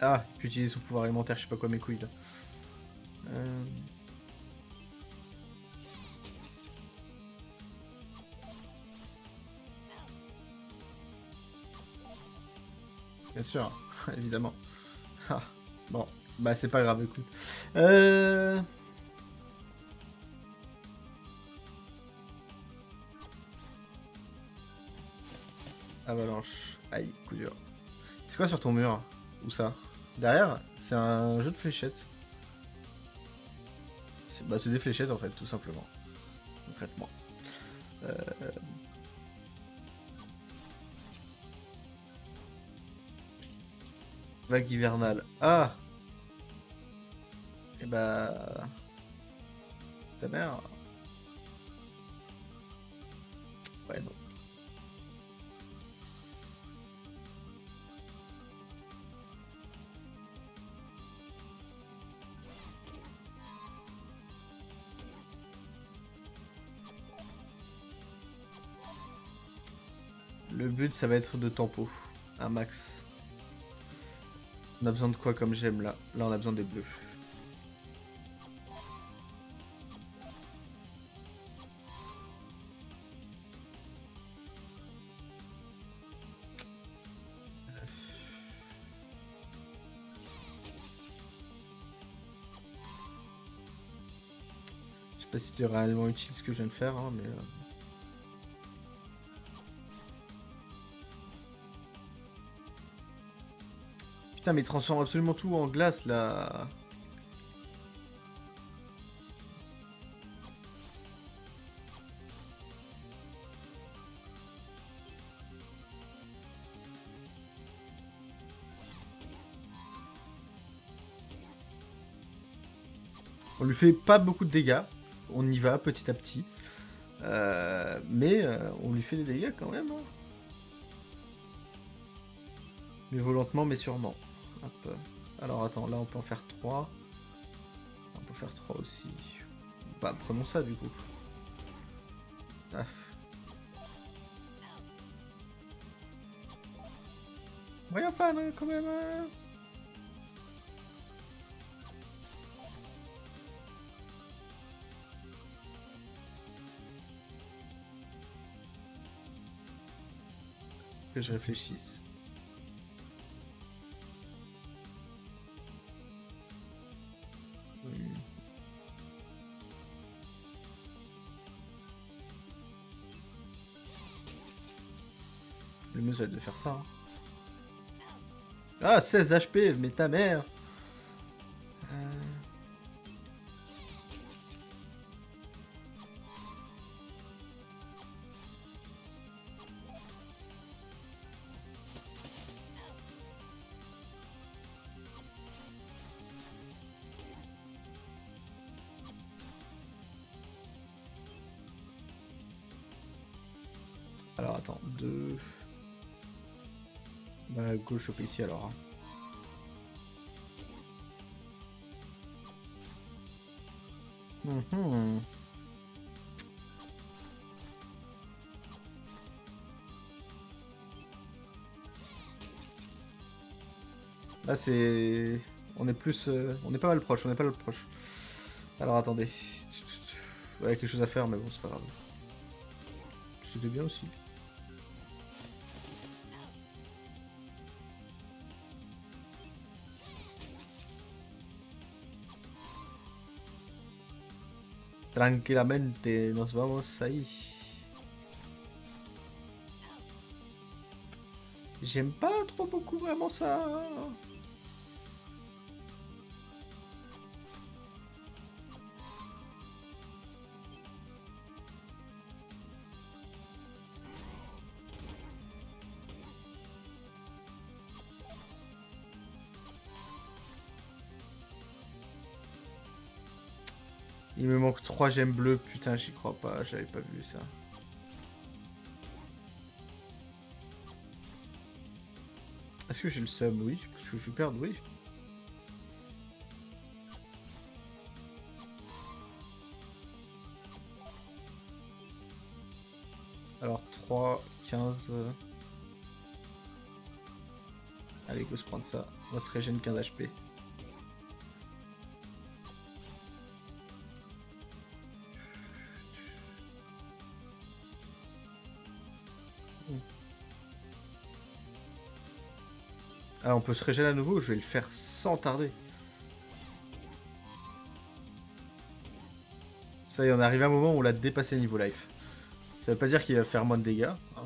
[SPEAKER 1] Ah, il peut utiliser son pouvoir élémentaire, je sais pas quoi, mes couilles là. Bien sûr, évidemment. Ah, bon, bah c'est pas grave, écoute. Avalanche. Aïe, coup dur. C'est quoi sur ton mur? Où ça? Derrière? C'est un jeu de fléchettes. C'est des fléchettes en fait, tout simplement. Concrètement. Vague hivernale. Ah! Et bah... Ta mère. Ouais, non. Le but, ça va être de tempo. Un max. On a besoin de quoi comme gemme là? Là, on a besoin des bleus. Je sais pas si c'était réellement utile ce que je viens de faire, hein, mais... Putain, mais il transforme absolument tout en glace, là. On lui fait pas beaucoup de dégâts. On y va petit à petit. Mais on lui fait des dégâts quand même. Hein. Mieux lentement, mais sûrement. Hop. Alors attends, là on peut en faire 3. On peut faire 3 aussi. Bah prenons ça du coup. Taf. Moyen fan quand même. Que je réfléchisse. Le mieux, ça va être de faire ça. Hein. Ah, 16 HP, mais ta mère. Alors, attends, 2... Bah, go choper ici, alors. Hein. Là, c'est... On est plus... On est pas mal proche, on est pas mal proche. Alors, attendez. Ouais, quelque chose à faire, mais bon, c'est pas grave. C'était bien aussi. Tranquilamente, nos vamos ahí. J'aime pas trop beaucoup vraiment ça. Il me manque 3 gemmes bleues, putain j'y crois pas, j'avais pas vu ça. Est-ce que j'ai le sub? Oui, parce que je perds, oui. Alors 3, 15... Allez, go se prendre ça. On va se régénérer 15 HP. Ah, on peut se régénérer à nouveau, je vais le faire sans tarder. Ça y est, on est arrivé à un moment où on l'a dépassé niveau life. Ça veut pas dire qu'il va faire moins de dégâts, hein,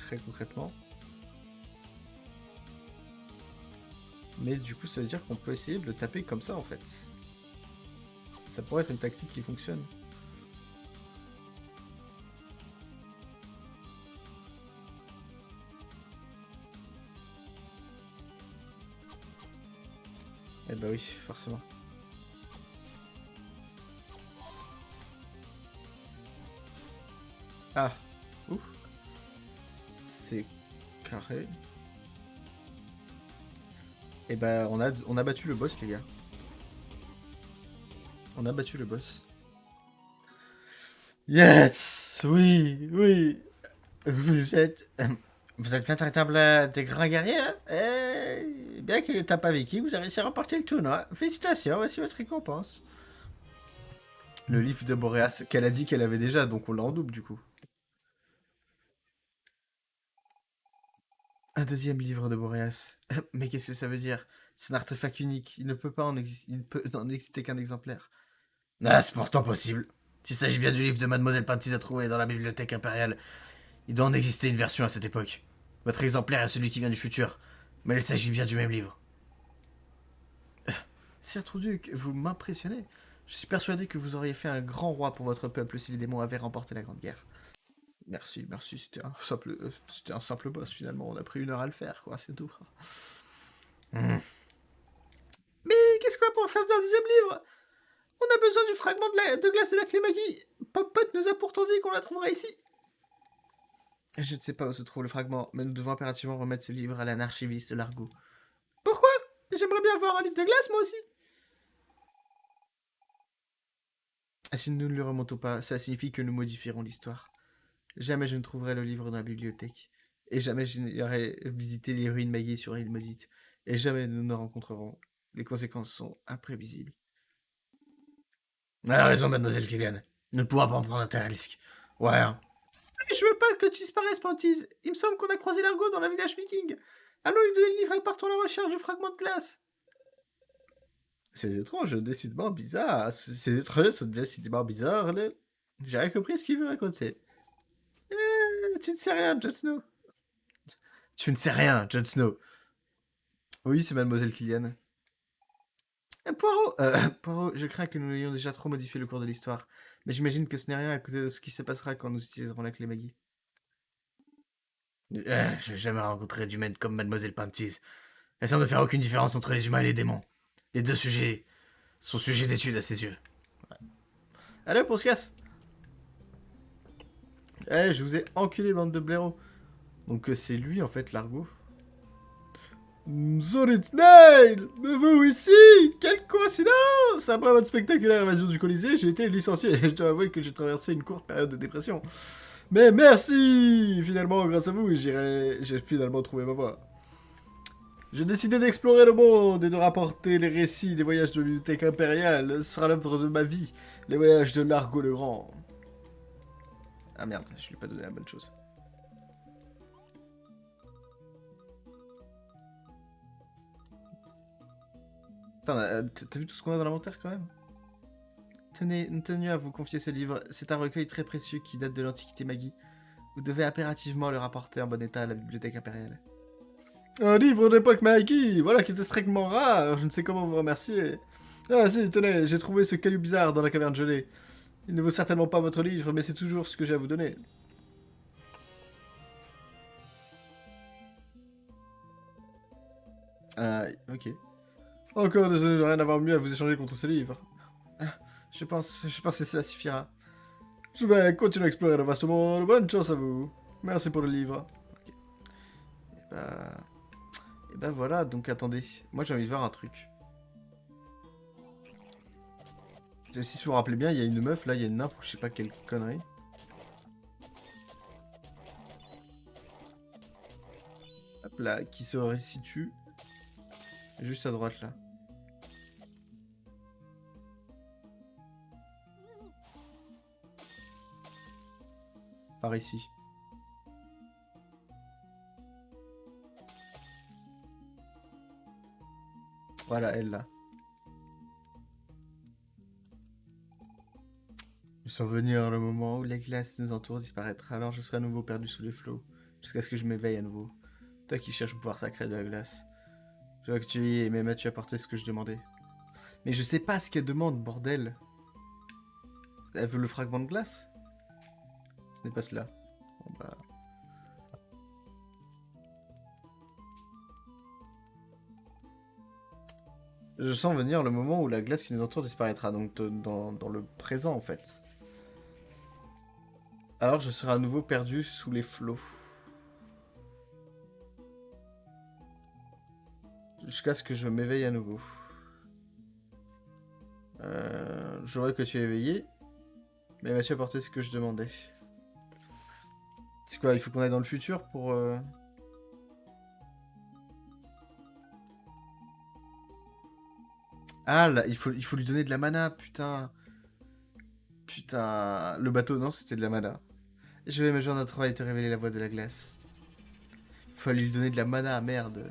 [SPEAKER 1] très concrètement. Mais du coup, ça veut dire qu'on peut essayer de le taper comme ça, en fait. Ça pourrait être une tactique qui fonctionne. Eh bah oui, forcément. Ah, ouh. C'est carré. Et bah on a battu le boss, les gars. On a battu le boss. Yes, oui, oui. Vous êtes véritable des grands guerriers. Hein. Bien qu'il n'ait pas vécu, vous avez réussi à remporter le tournoi. Félicitations, voici votre récompense. Le livre de Boréas, qu'elle a dit qu'elle avait déjà, donc on l'a en double du coup. Un deuxième livre de Boréas. Mais qu'est-ce que ça veut dire? C'est un artefact unique. Il ne peut pas il ne peut en exister qu'un exemplaire. Ah, c'est pourtant possible. S'il s'agit bien du livre de Mademoiselle Pantisa trouvé dans la bibliothèque impériale, il doit en exister une version à cette époque. Votre exemplaire est celui qui vient du futur, mais il s'agit bien du même livre. Sir Trouduc, vous m'impressionnez. Je suis persuadé que vous auriez fait un grand roi pour votre peuple si les démons avaient remporté la Grande Guerre. Merci, merci, c'était un simple boss finalement. On a pris 1 heure à le faire, quoi, c'est tout. Mais qu'est-ce qu'on va pouvoir faire d'un deuxième livre? On a besoin du fragment de glace de la clé magie. Pop-Pot nous a pourtant dit qu'on la trouverait ici. Je ne sais pas où se trouve le fragment, mais nous devons impérativement remettre ce livre à l'anarchiviste Largo. Pourquoi? J'aimerais bien avoir un livre de glace, moi aussi. Ah, si nous ne le remontons pas, cela signifie que nous modifierons l'histoire. Jamais je ne trouverai le livre dans la bibliothèque. Et jamais je n'irai visiter les ruines maillées sur l'île maudite. Et jamais nous ne rencontrerons. Les conséquences sont imprévisibles. Elle a raison, mademoiselle Killian. Ne pourra pas en prendre un tel risque. Ouais. Hein. Je veux pas que tu disparaisses, Panties. Il me semble qu'on a croisé Largo dans le village viking. Allons lui donner le livre et partons à la recherche du fragment de glace. C'est étrange, décidément bizarre. Ces étrangers sont décidément bizarres, là. J'ai rien compris ce qu'il veut raconter. Tu ne sais rien, Jon Snow. Tu ne sais rien, Jon Snow. Oui, c'est mademoiselle Killian. Poirot, je crains que nous ayons déjà trop modifié le cours de l'histoire. Mais j'imagine que ce n'est rien à côté de ce qui se passera quand nous utiliserons la clé Maggie. J'ai jamais rencontré d'humaine comme mademoiselle Panties. Elle semble ne faire aucune différence entre les humains et les démons. Les deux sujets sont sujets d'étude à ses yeux. Ouais. Allez, on se casse. Je vous ai enculé, bande de blaireaux. Donc c'est lui, en fait, Largo. Solid Snail! Mais vous ici! Quelle coïncidence! Après votre spectaculaire invasion du Colisée, j'ai été licencié et je dois avouer que j'ai traversé une courte période de dépression. Mais merci! Finalement, grâce à vous, j'ai finalement trouvé ma voie. J'ai décidé d'explorer le monde et de rapporter les récits des voyages de la bibliothèque impériale. Ce sera l'œuvre de ma vie, les voyages de Largo le Grand. Ah merde, je lui ai pas donné la bonne chose. T'as vu tout ce qu'on a dans l'inventaire quand même? Tenez à vous confier ce livre. C'est un recueil très précieux qui date de l'Antiquité Magie. Vous devez impérativement le rapporter en bon état à la bibliothèque impériale. Un livre d'époque Magie, voilà qui est extrêmement rare. Je ne sais comment vous remercier. Ah si, tenez, j'ai trouvé ce caillou bizarre dans la caverne gelée. Il ne vaut certainement pas votre livre, mais c'est toujours ce que j'ai à vous donner. Ok. Encore désolé de rien avoir mieux à vous échanger contre ce livre. Je pense que cela suffira. Je vais continuer à explorer le vaste monde. Bonne chance à vous. Merci pour le livre. Ok. Et bah voilà, donc attendez. Moi j'ai envie de voir un truc. Si vous vous rappelez bien, il y a une meuf, là, il y a une nymphe ou je sais pas quelle connerie. Hop là, qui se situe juste à droite là. Par ici. Voilà, elle là. Je sens venir le moment où la glace nous entoure disparaîtra, alors je serai à nouveau perdu sous les flots, jusqu'à ce que je m'éveille à nouveau. Toi qui cherches le pouvoir sacré de la glace. Je vois que tu y es, mais m'as-tu apporté ce que je demandais? Mais je sais pas ce qu'elle demande, bordel. Elle veut le fragment de glace? Ce n'est pas cela. Bon bah... Je sens venir le moment où la glace qui nous entoure disparaîtra, donc dans le présent en fait. Alors je serai à nouveau perdu sous les flots. Jusqu'à ce que je m'éveille à nouveau. Je vois que tu es éveillé. Mais m'as-tu apporté ce que je demandais? C'est quoi, il faut qu'on aille dans le futur pour... Ah, là, il faut lui donner de la mana, putain. Putain, le bateau, non, c'était de la mana. Je vais me joindre à toi et te révéler la voie de la glace. Il faut lui donner de la mana, merde.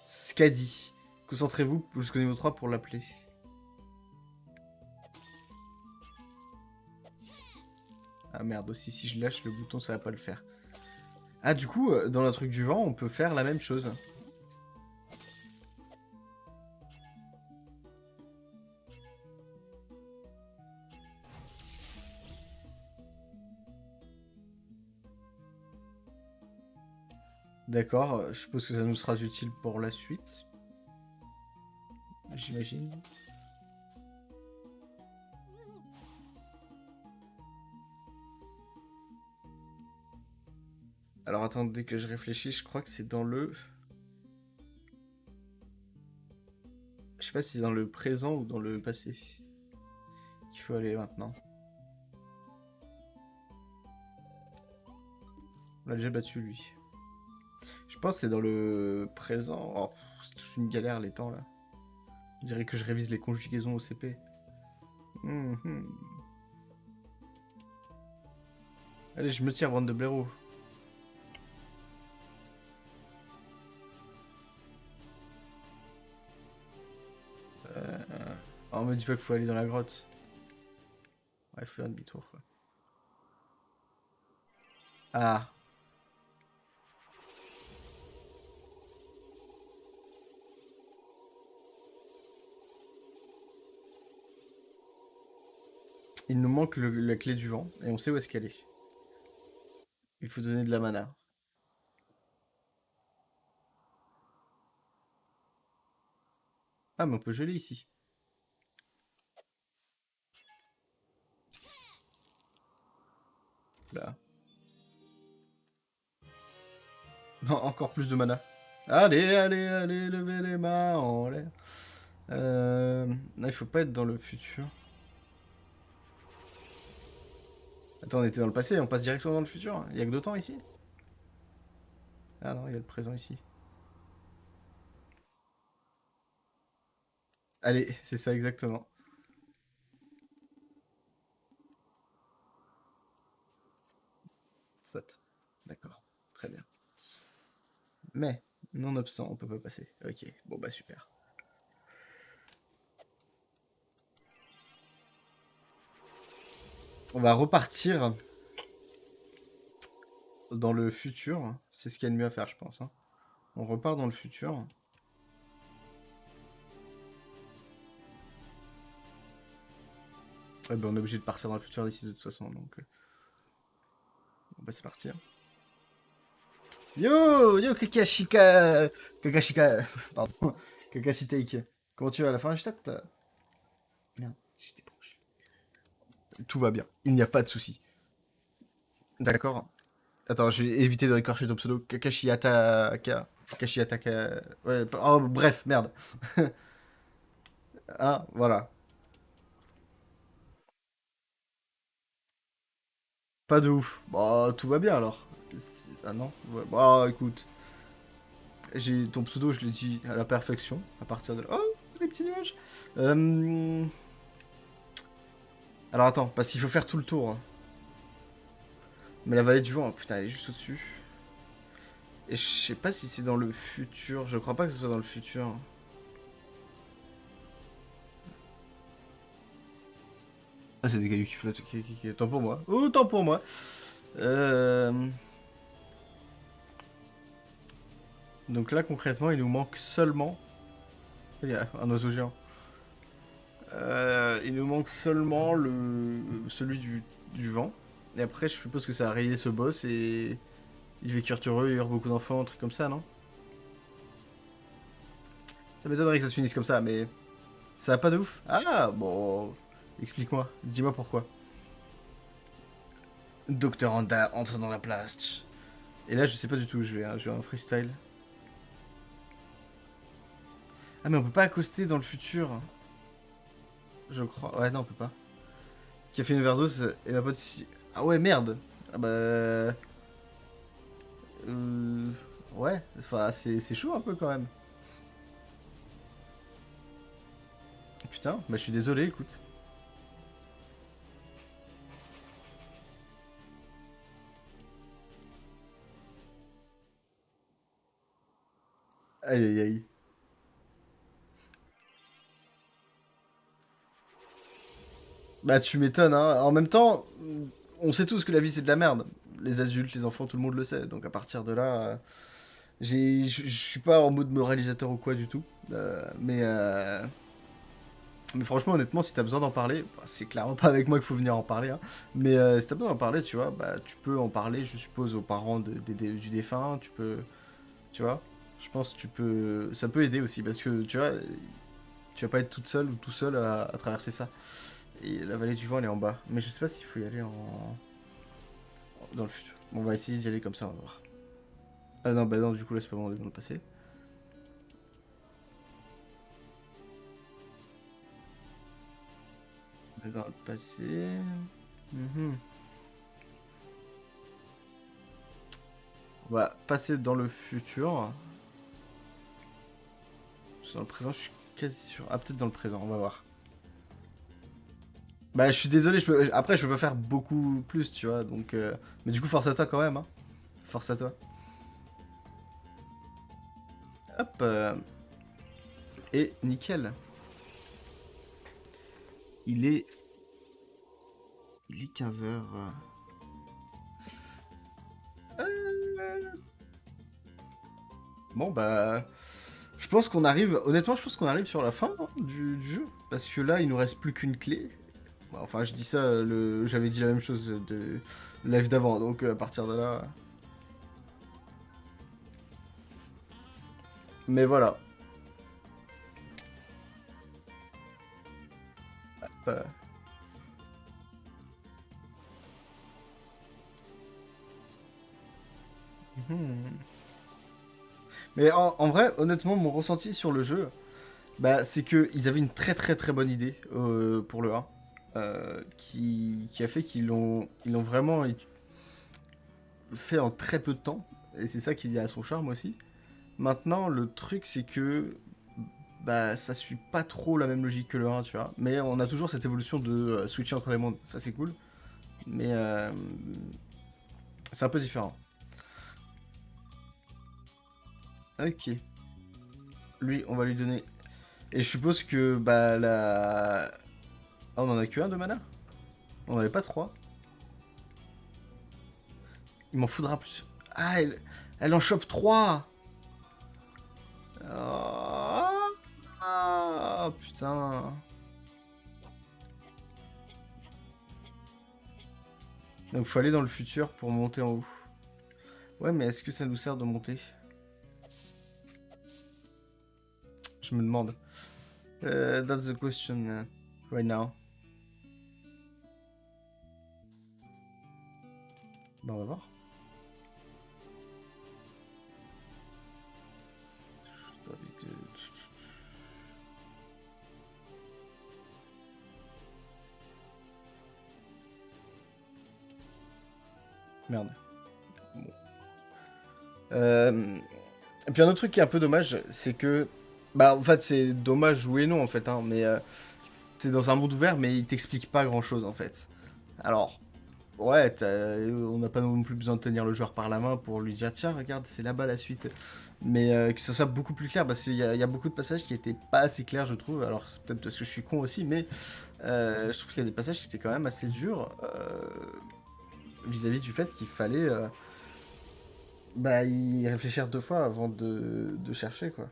[SPEAKER 1] Skadi. Concentrez-vous jusqu'au niveau 3 pour l'appeler. Ah merde, aussi, si je lâche le bouton, ça va pas le faire. Ah, du coup, dans le truc du vent, on peut faire la même chose. D'accord, je suppose que ça nous sera utile pour la suite. J'imagine. Alors attendez que je réfléchisse, je crois que c'est dans le... Je sais pas si c'est dans le présent ou dans le passé qu'il faut aller maintenant. On l'a déjà battu lui. Je pense que c'est dans le présent. Oh, c'est toute une galère les temps là. Je dirais que je révise les conjugaisons au CP. Mhm. Allez, je me tire, bande de blaireaux. Oh, on me dit pas qu'il faut aller dans la grotte. Ouais, il faut faire un demi-tour quoi. Ah. Il nous manque la clé du vent et on sait où est-ce qu'elle est. Il faut donner de la mana. Ah, mais on peut geler ici. Là. Non, encore plus de mana. Allez, allez, allez, levez les mains en l'air. Non, il faut pas être dans le futur. Attends, on était dans le passé, on passe directement dans le futur. Il y a que deux temps ici. Ah non, il y a le présent ici. Allez, c'est ça exactement. Soit. D'accord. Très bien. Mais, nonobstant, on peut pas passer. Ok, bon bah super. On va repartir dans le futur. C'est ce qu'il y a de mieux à faire, je pense. Hein. On repart dans le futur. Ouais, bah on est obligé de partir dans le futur d'ici de toute façon, donc... Bon bah c'est parti. Hein. Yo, yo, Kakashika... Kakashika... Pardon. Kakashi Take. Comment tu vas à la fin, Stat? Merde, j'étais proche. Tout va bien, il n'y a pas de souci. D'accord. Attends, je vais éviter de récorcher ton pseudo. Kakashi Ataka... Kakashi Ataka... Ouais, oh, bref, merde. Ah, voilà. Pas de ouf. Bah, tout va bien alors. Ah non ouais. Bah, écoute. J'ai ton pseudo, je l'ai dit à la perfection. À partir de là. Oh, des petits nuages. Alors attends, parce qu'il faut faire tout le tour. Hein. Mais la vallée du vent, putain, elle est juste au-dessus. Et je sais pas si c'est dans le futur. Je crois pas que ce soit dans le futur. Ah, c'est des cailloux qui flottent. Ok. Autant pour moi. Autant pour moi. Donc là, concrètement, il nous manque seulement... Il y a un oiseau géant. Il nous manque seulement celui du vent. Et après, je suppose que ça a rayé ce boss et... Il va cuire heureux, il y aura beaucoup d'enfants, un truc comme ça, non? Ça m'étonnerait que ça se finisse comme ça, mais... Ça va pas de ouf? Ah, bon... Explique-moi, dis-moi pourquoi. Docteur Anda entre dans la place. Et là, je sais pas du tout où je vais, hein. Je vais en freestyle. Ah, mais on peut pas accoster dans le futur. Je crois. Ouais, non, on peut pas. Qui a fait une overdose et ma pote si... Ah ouais, merde. Ah bah... Ouais, enfin, c'est chaud un peu quand même. Putain, bah je suis désolé, écoute. Aïe aïe aïe. Bah tu m'étonnes, hein. En même temps, on sait tous que la vie c'est de la merde. Les adultes, les enfants, tout le monde le sait. Donc à partir de là, je suis pas en mode moralisateur ou quoi du tout. Mais franchement, honnêtement, si t'as besoin d'en parler, bah, c'est clairement pas avec moi qu'il faut venir en parler. Hein, mais si t'as besoin d'en parler, tu vois, bah tu peux en parler, je suppose, aux parents du défunt. Tu peux tu vois. Je pense que ça peut aider aussi, parce que, tu vois, tu vas pas être toute seule ou tout seul à traverser ça. Et la vallée du vent, elle est en bas. Mais je sais pas s'il faut y aller dans le futur. Bon, on va essayer d'y aller comme ça, on va voir. Ah non, bah non, du coup, là, c'est pas bon, on est dans le passé. On est dans le passé. Mhm. On va passer dans le futur. Dans le présent, je suis quasi sûr. Ah, peut-être dans le présent, on va voir. Bah, je suis désolé, après, je peux pas faire beaucoup plus, tu vois, donc... Mais du coup, force à toi quand même, hein. Force à toi. Hop. Et nickel. Il est... Il est 15h. Bon, bah... Je pense qu'on arrive... Honnêtement, je pense qu'on arrive sur la fin hein, du jeu. Parce que là, il nous reste plus qu'une clé. Bon, enfin, je dis ça, j'avais dit la même chose de live d'avant, donc à partir de là... Mais voilà. Euh, hmm. Mais en vrai, honnêtement, mon ressenti sur le jeu, bah, c'est qu'ils avaient une très très très bonne idée pour le 1. Qui a fait qu'ils l'ont vraiment fait en très peu de temps. Et c'est ça qui a son charme aussi. Maintenant, le truc, c'est que bah, ça suit pas trop la même logique que le 1, tu vois. Mais on a toujours cette évolution de switcher entre les mondes. Ça, c'est cool. Mais c'est un peu différent. Ok. Lui, on va lui donner. Et je suppose que bah la. Ah, on en a que un de mana. On avait pas trois. Il m'en faudra plus. Ah, elle en chope trois. Oh, ah, putain. Donc faut aller dans le futur pour monter en haut. Ouais, mais est-ce que ça nous sert de monter? Je me demande. That's the question right now. Bah, on va voir. Merde. Bon. Et puis un autre truc qui est un peu dommage, c'est que... Bah, en fait, c'est dommage oui et non, en fait, hein, mais... T'es dans un monde ouvert, mais il t'explique pas grand-chose, en fait. Alors, ouais, on n'a pas non plus besoin de tenir le joueur par la main pour lui dire tiens, regarde, c'est là-bas la suite. Mais que ce soit beaucoup plus clair, parce qu'il y a beaucoup de passages qui étaient pas assez clairs, je trouve. Alors, c'est peut-être parce que je suis con aussi, mais je trouve qu'il y a des passages qui étaient quand même assez durs vis-à-vis du fait qu'il fallait bah, y réfléchir deux fois avant de chercher, quoi.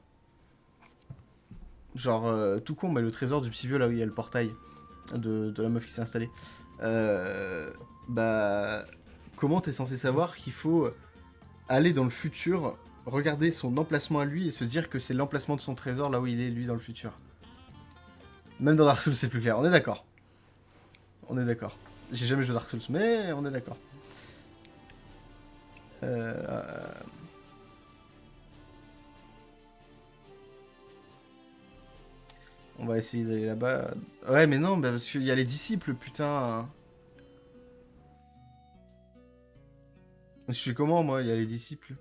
[SPEAKER 1] Genre, tout con, mais le trésor du petit vieux là où il y a le portail de la meuf qui s'est installée. Euh, bah, comment t'es censé savoir qu'il faut aller dans le futur, regarder son emplacement à lui et se dire que c'est l'emplacement de son trésor là où il est lui dans le futur? Même dans Dark Souls c'est plus clair, on est d'accord. On est d'accord. J'ai jamais joué Dark Souls, mais on est d'accord. Euh, on va essayer d'aller là-bas. Ouais, mais non, bah, parce qu'il y a les disciples, putain. Je suis comment, moi? Il y a les disciples.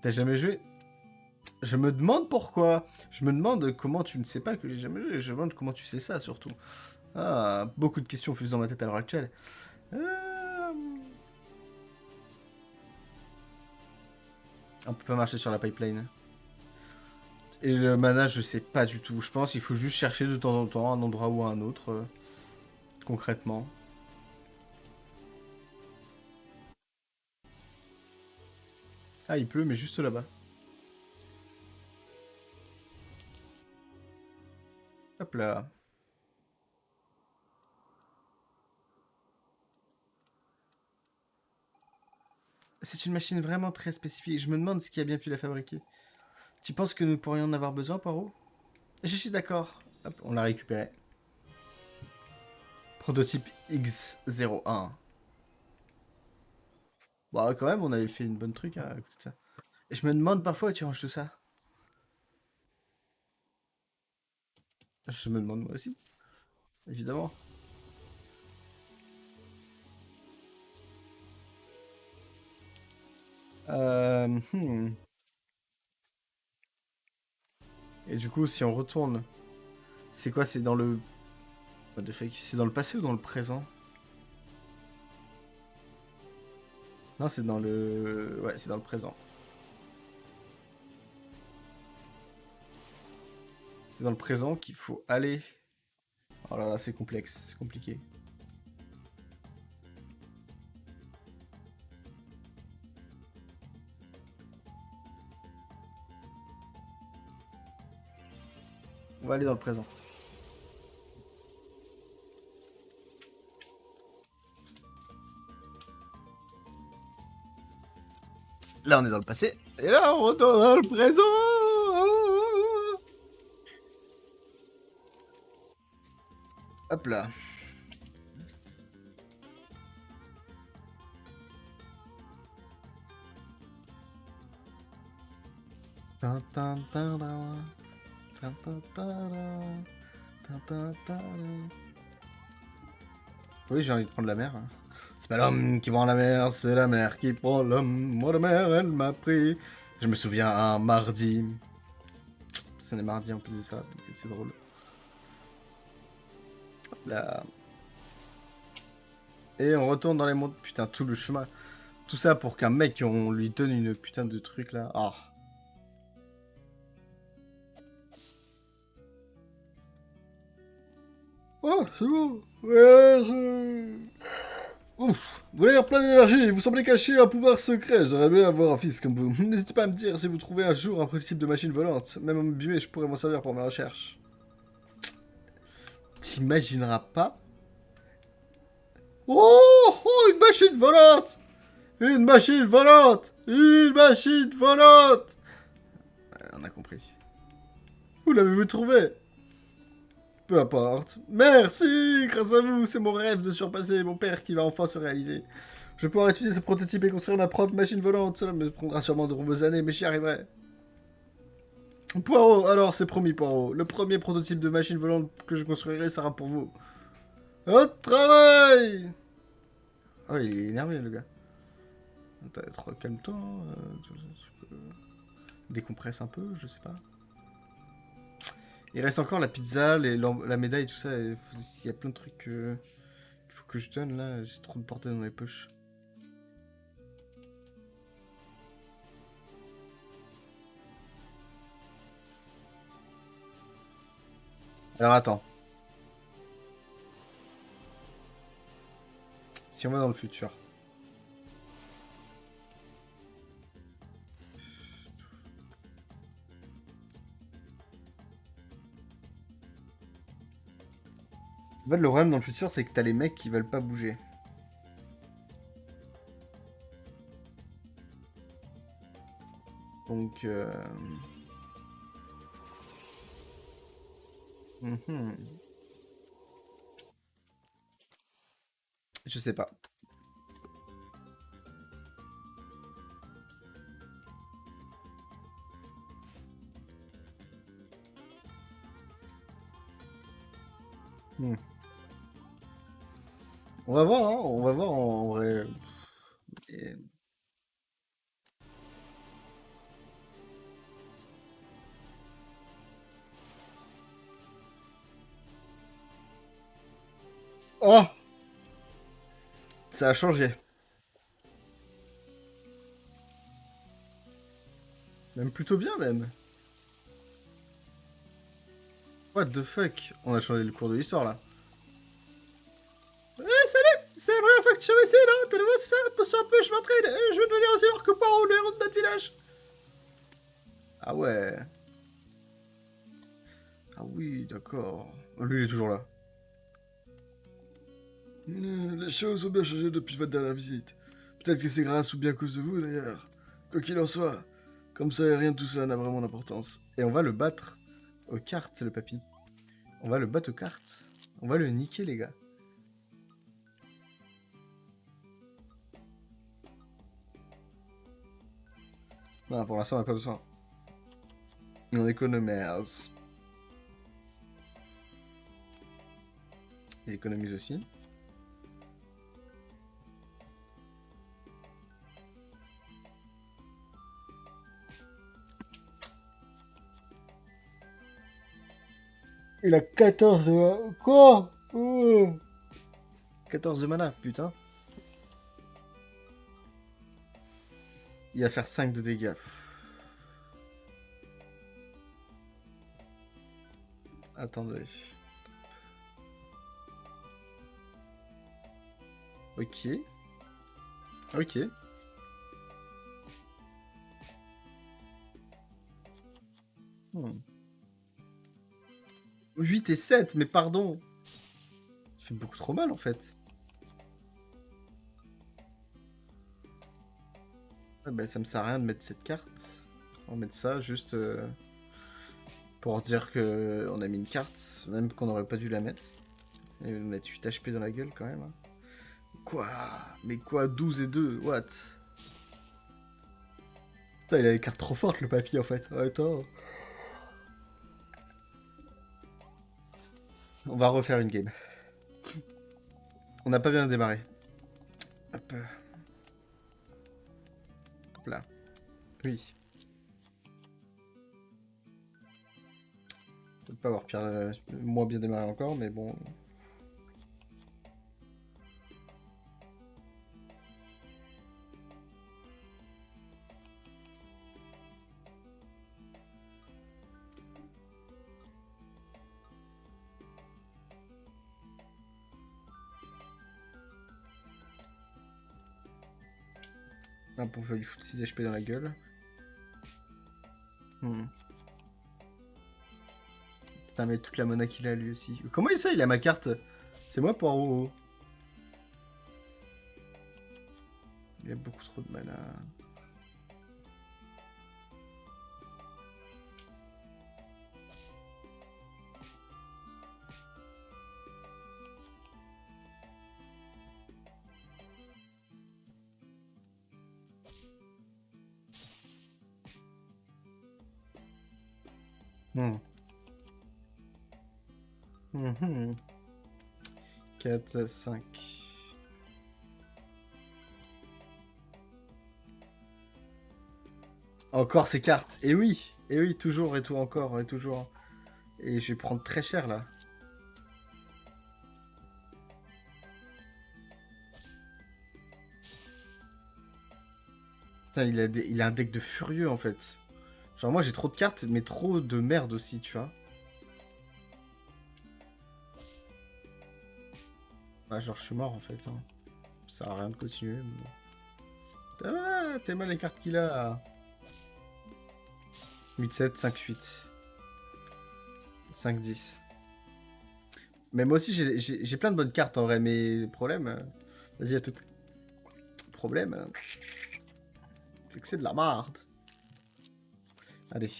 [SPEAKER 1] T'as jamais joué? Je me demande pourquoi. Je me demande comment tu ne sais pas que j'ai jamais joué. Je me demande comment tu sais ça, surtout. Ah, beaucoup de questions fusent dans ma tête à l'heure actuelle. Euh, On peut pas marcher sur la pipeline. Et le mana, je sais pas du tout. Je pense qu'il faut juste chercher de temps en temps un endroit ou un autre, concrètement. Ah, il pleut, mais juste là-bas. Hop là. C'est une machine vraiment très spécifique. Je me demande ce qui a bien pu la fabriquer. Tu penses que nous pourrions en avoir besoin, Poirot? Je suis d'accord. Hop, on l'a récupéré. Prototype X01. Bah quand même, on avait fait une bonne truc à côté de ça. Et je me demande parfois où tu ranges tout ça. Je me demande moi aussi, évidemment. Hmm. Et du coup, si on retourne, c'est quoi? C'est dans le... What the fuck? C'est dans le passé ou dans le présent? Non, c'est dans le... Ouais, c'est dans le présent. C'est dans le présent qu'il faut aller... Oh là là, c'est complexe, c'est compliqué. On va aller dans le présent. Là, on est dans le passé. Et là, on retourne dans le présent. Hop là. Tin, tin, tin, tin. Tin, tin, tin, tin, tin, tin. Oui, j'ai envie de prendre la mer. C'est pas l'homme qui prend la mer, c'est la mer qui prend l'homme. Moi, la mer, elle m'a pris. Je me souviens un mardi. Ce n'est mardi en plus de ça, donc c'est drôle. Là. Et on retourne dans les mondes. Putain, tout le chemin. Tout ça pour qu'un mec, on lui donne une putain de truc là. Ah. Oh, c'est bon. Ouais, Ouf, vous avez l'air plein d'énergie, vous semblez cacher un pouvoir secret. J'aurais bien avoir un fils comme vous. N'hésitez pas à me dire si vous trouvez un jour un prototype de machine volante. Même en abîmé, je pourrais m'en servir pour mes recherches. T'imagineras pas. Oh, oh, une machine volante! Une machine volante! Une machine volante! On a compris. Où l'avez-vous trouvé? Peu importe. Merci! Grâce à vous, c'est mon rêve de surpasser mon père qui va enfin se réaliser. Je vais pouvoir étudier ce prototype et construire ma propre machine volante. Cela me prendra sûrement de nombreuses années, mais j'y arriverai. Poirot, alors c'est promis, Poirot. Le premier prototype de machine volante que je construirai sera pour vous. Au travail! Oh, il est énervé, le gars. Calme-toi. Tu peux décompresser un peu, je sais pas. Il reste encore la pizza, la médaille, tout ça. Il y a plein de trucs qu'il faut que je donne là. J'ai trop de bordel dans les poches. Alors attends. Si on va dans le futur. En fait, le problème dans le futur, c'est que t'as les mecs qui veulent pas bouger. Donc, je sais pas. Hmm. On va voir, hein. On va voir en vrai. Et- Oh! Ça a changé. Même plutôt bien, même. What the fuck? On a changé le cours de l'histoire, là. Salut! C'est la première fois que tu es ici, non? T'as nouveau, c'est ça? Pose-toi un peu, je m'entraîne. Je veux devenir aussi fort que Poirot, le héros de notre village. Ah ouais. Ah oui, d'accord. Lui, il est toujours là. Les choses ont bien changé depuis votre dernière visite. Peut-être que c'est grâce ou bien à cause de vous, d'ailleurs. Quoi qu'il en soit, comme ça, rien de tout ça n'a vraiment d'importance. Et on va le battre aux cartes, le papy. On va le battre aux cartes. On va le niquer, les gars. Non, pour l'instant, on n'a pas besoin. On économise. Il économise aussi. Il a 14 de... Quoi 14 de mana, putain. Il va faire 5 de dégâts. Attendez. Ok. Ok. 8 et 7, mais pardon. Ça fait beaucoup trop mal en fait. Ah bah, ça me sert à rien de mettre cette carte. On va mettre ça juste pour dire que on a mis une carte, même qu'on n'aurait pas dû la mettre. Et mettre 8 HP dans la gueule quand même. Hein. Quoi? Mais quoi? 12 et 2? What? Putain, il a des cartes trop fortes le papier en fait. Attends. On va refaire une game. On n'a pas bien démarré. Hop. Hop là. Oui. Peut pas avoir pire, moins bien démarré encore, mais bon. Ah, pour faire du foot 6 HP dans la gueule. Putain, mais toute la mana qu'il a lui aussi. Comment il sait? Il a ma carte. C'est moi pour haut. Il a beaucoup trop de mana. Hmm. 4, 5. Encore ces cartes. Et oui, toujours et tout encore et toujours. Et je vais prendre très cher là. Putain, il a un deck de furieux en fait. Genre moi j'ai trop de cartes, mais trop de merde aussi, tu vois. Ah, genre je suis mort en fait. Hein. Ça sert à rien de continuer. Mais... Ah, t'es mal les cartes qu'il a. 8-7, 5-8. 5-10. Mais moi aussi j'ai plein de bonnes cartes en vrai, mais le problème... Vas-y, à tout... Le problème... c'est que c'est de la merde. Allez.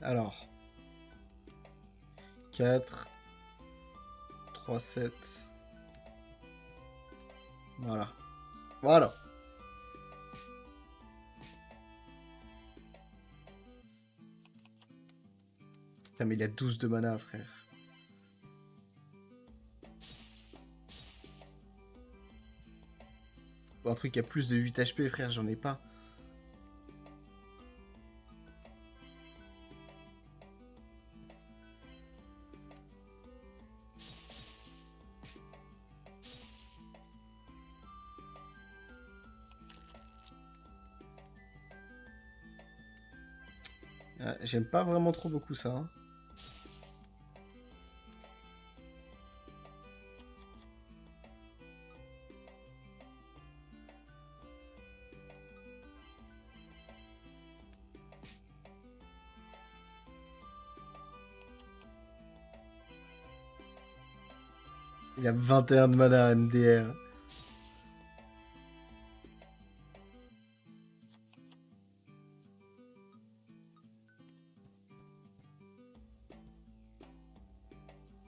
[SPEAKER 1] Alors. 4. 3, 7. Voilà. Voilà. Putain, mais il a 12 de mana, frère. Pour un truc qui a plus de 8 HP, frère, j'en ai pas. J'aime pas vraiment trop beaucoup ça. Hein. Il a 21 de mana MDR.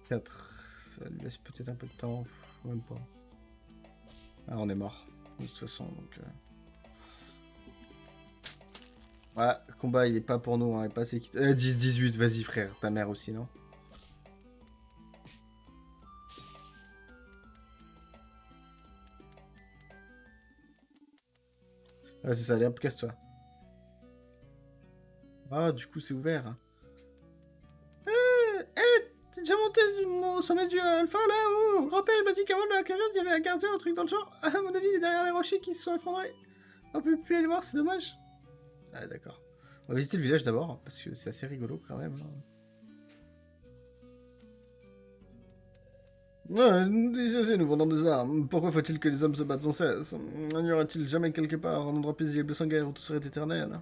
[SPEAKER 1] Ça lui laisse peut-être un peu de temps, même pas. Ah, on est mort, de toute façon, donc... Ouais, combat, il est pas pour nous, hein, il est pas assez... 10-18, vas-y frère, ta mère aussi, non? Ouais, c'est ça, allez hop, casse-toi. Ah, du coup, c'est ouvert. T'es déjà monté au sommet du Alpha, là? Oh, rappel, m'a dit qu'avant de la cagette, il y avait un gardien, un truc dans le genre. Ah, à mon avis, il est derrière les rochers qui se sont effondrés. On peut plus aller voir, c'est dommage. Ah, d'accord. On va visiter le village d'abord, parce que c'est assez rigolo, quand même. Hein. Ouais, nous vendons des armes. Pourquoi faut-il que les hommes se battent sans cesse? N'y aura-t-il jamais quelque part un endroit paisible sans guerre où tout serait éternel?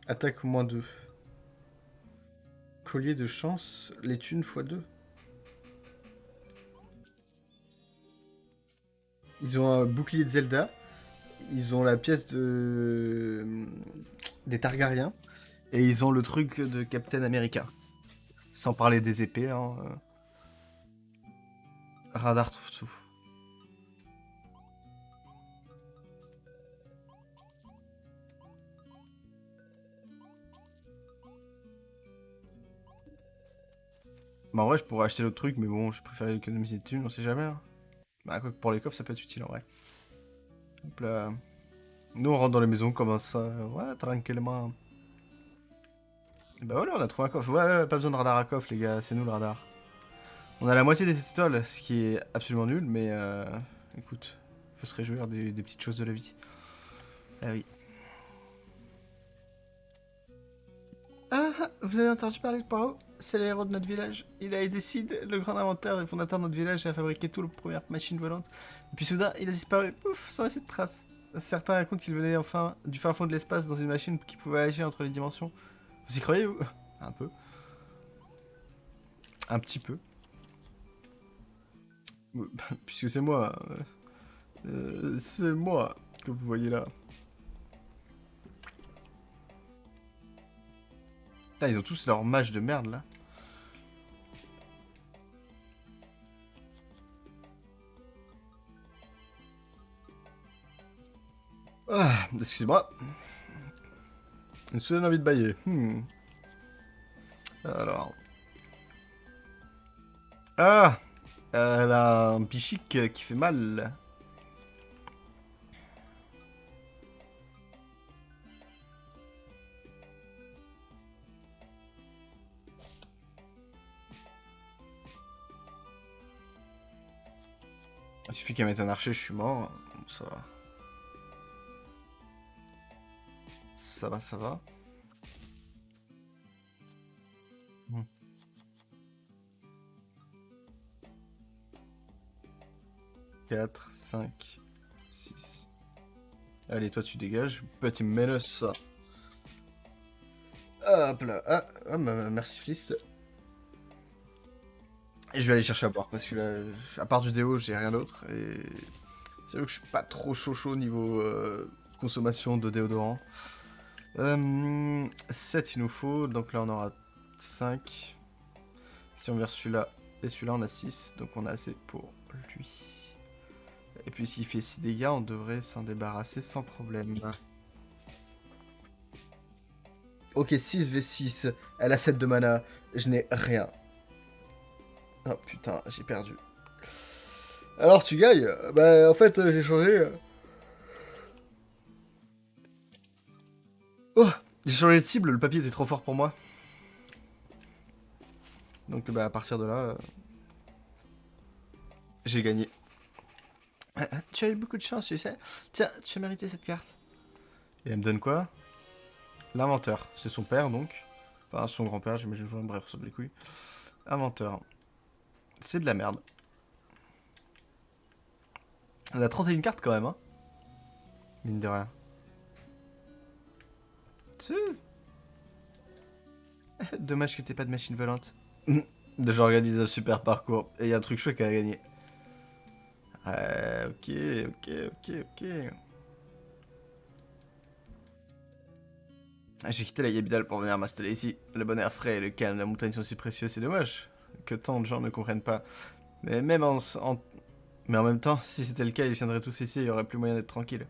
[SPEAKER 1] Attaque -2. Collier de chance, les thunes x2. Ils ont un bouclier de Zelda. Ils ont la pièce de... des Targaryens. Et ils ont le truc de Captain America. Sans parler des épées, hein. Radar trouve tout. Bah en vrai, je pourrais acheter l'autre truc, mais bon, je préfère économiser de thunes, on sait jamais. Hein. Bah quoi que pour les coffres, ça peut être utile en vrai. Hop là. Nous, on rentre dans les maisons comme ça, ouais, tranquillement. Bah voilà, on a trouvé un coffre. Ouais, pas besoin de radar à coffre, les gars, c'est nous le radar. On a la moitié des étoiles, ce qui est absolument nul, mais écoute, faut se réjouir des petites choses de la vie. Ah oui. Ah, vous avez entendu parler de Poirot? C'est l'héros de notre village. Il a aidé Sid, le grand inventeur et fondateur de notre village, à fabriquer toute la première machine volante. Et puis soudain, il a disparu, pouf, sans laisser de traces. Certains racontent qu'il venait enfin du fin fond de l'espace dans une machine qui pouvait agir entre les dimensions. Vous y croyez, vous? Un peu. Un petit peu. Puisque c'est moi. C'est moi que vous voyez là. Putain, ils ont tous leur mage de merde là. Ah, excuse-moi. Une soudaine envie de bailler. Alors. Ah, elle a un pichic qui fait mal. Il suffit qu'elle mette un archer, je suis mort. Ça va. Ça va, ça va. 4, 5, 6. Allez, toi, tu dégages. Petit menace. Hop là. Merci, Fliss. Et je vais aller chercher à boire parce que là, à part du déo, j'ai rien d'autre. Et c'est vrai que je suis pas trop chaud niveau consommation de déodorant. 7 il nous faut, donc là on aura 5. Si on verse celui-là et celui-là, on a 6, donc on a assez pour lui. Et puis s'il fait 6 dégâts, on devrait s'en débarrasser sans problème. Ok, 6v6, elle a 7 de mana, je n'ai rien. Oh putain, j'ai perdu. Alors tu gagnes? Bah en fait j'ai changé. Oh, j'ai changé de cible, le papier était trop fort pour moi. Donc bah à partir de là... j'ai gagné. Tu as eu beaucoup de chance, tu sais. Tiens, tu as mérité cette carte. Et elle me donne quoi? L'inventeur. C'est son père, donc. Enfin, son grand-père, j'imagine. Bref, ça me les couilles. Inventeur. C'est de la merde. On a 31 cartes quand même, hein. Mine de rien. Dommage que t'aies pas de machine volante. J'organise un super parcours. Et y a un truc chouette qu'elle a gagné. Ok. J'ai quitté la Yabidal pour venir m'installer ici. Le bon air frais et le calme de la montagne sont si précieux, c'est dommage que tant de gens ne comprennent pas. Mais même mais en même temps, si c'était le cas, ils viendraient tous ici et il y aurait plus moyen d'être tranquille.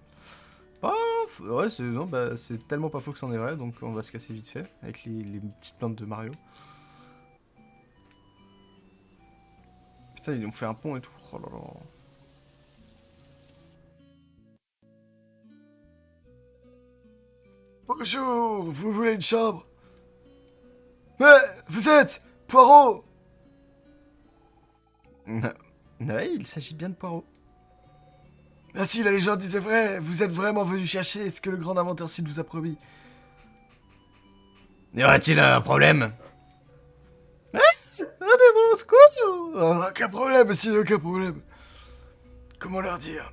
[SPEAKER 1] Oh, ouais, c'est tellement pas faux que c'en est vrai, donc on va se casser vite fait avec les petites plantes de Mario. Putain, ils ont fait un pont et tout. Oh là là.
[SPEAKER 2] Bonjour, vous voulez une chambre? Mais vous êtes Poirot?
[SPEAKER 1] Ouais, il s'agit bien de Poirot.
[SPEAKER 2] Ah si, la légende disait vrai, vous êtes vraiment venu chercher ce que le grand inventeur Sid vous a promis.
[SPEAKER 1] Y aurait-il un problème? Ah, des bons scouts!
[SPEAKER 2] Aucun problème, monsieur, aucun problème. Comment leur dire?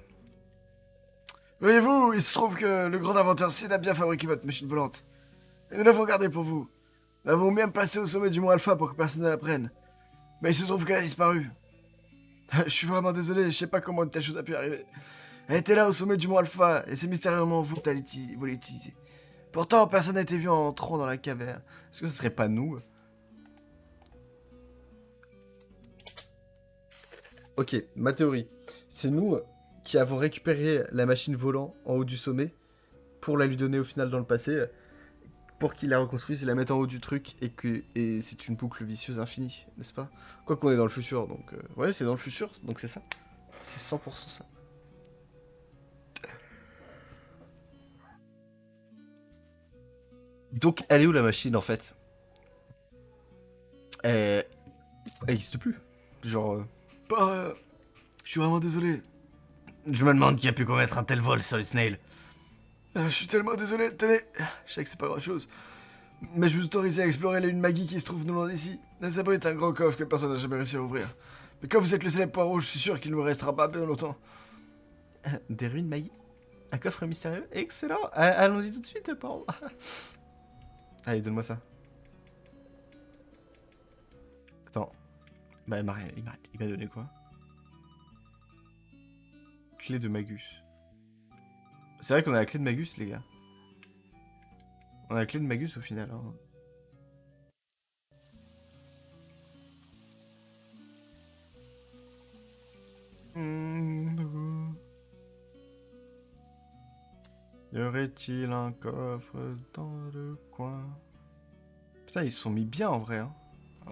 [SPEAKER 2] Voyez-vous, il se trouve que le grand inventeur Sid a bien fabriqué votre machine volante. Et nous l'avons gardée pour vous. Nous l'avons bien placée au sommet du mont Alpha pour que personne ne la prenne. Mais il se trouve qu'elle a disparu. Je suis vraiment désolé, je sais pas comment une telle chose a pu arriver. Elle était là au sommet du mont Alpha, et c'est mystérieusement vous qui l'utilisez. Pourtant, personne n'a été vu en entrant dans la caverne.
[SPEAKER 1] Est-ce que ce serait pas nous? Ok, ma théorie. C'est nous qui avons récupéré la machine volant en haut du sommet pour la lui donner au final dans le passé, pour qu'il la reconstruise et la mette en haut du truc et c'est une boucle vicieuse infinie, n'est-ce pas? Quoi qu'on est dans le futur, donc ouais, c'est dans le futur, donc c'est ça. C'est 100% ça. Donc, elle est où la machine en fait? Elle existe plus. Genre,
[SPEAKER 2] Je suis vraiment désolé.
[SPEAKER 1] je me demande qui a pu commettre un tel vol sur les snails.
[SPEAKER 2] Je suis tellement désolé, tenez. Je sais que c'est pas grand chose. Mais je vous autorise à explorer la lune Maggie qui se trouve non loin d'ici. Ça peut être un grand coffre que personne n'a jamais réussi à ouvrir. Mais quand vous êtes le célèbre Poirot, je suis sûr qu'il ne vous restera pas bien longtemps.
[SPEAKER 1] Des ruines Maggie? Un coffre mystérieux? Excellent. Allons-y tout de suite, Paul. Allez, donne-moi ça. Attends. Bah, il m'a donné quoi? Clé de Magus. C'est vrai qu'on a la clé de Magus, les gars. On a la clé de Magus au final. Hein. Y aurait-il un coffre dans le coin? Putain, ils se sont mis bien en vrai. Hein.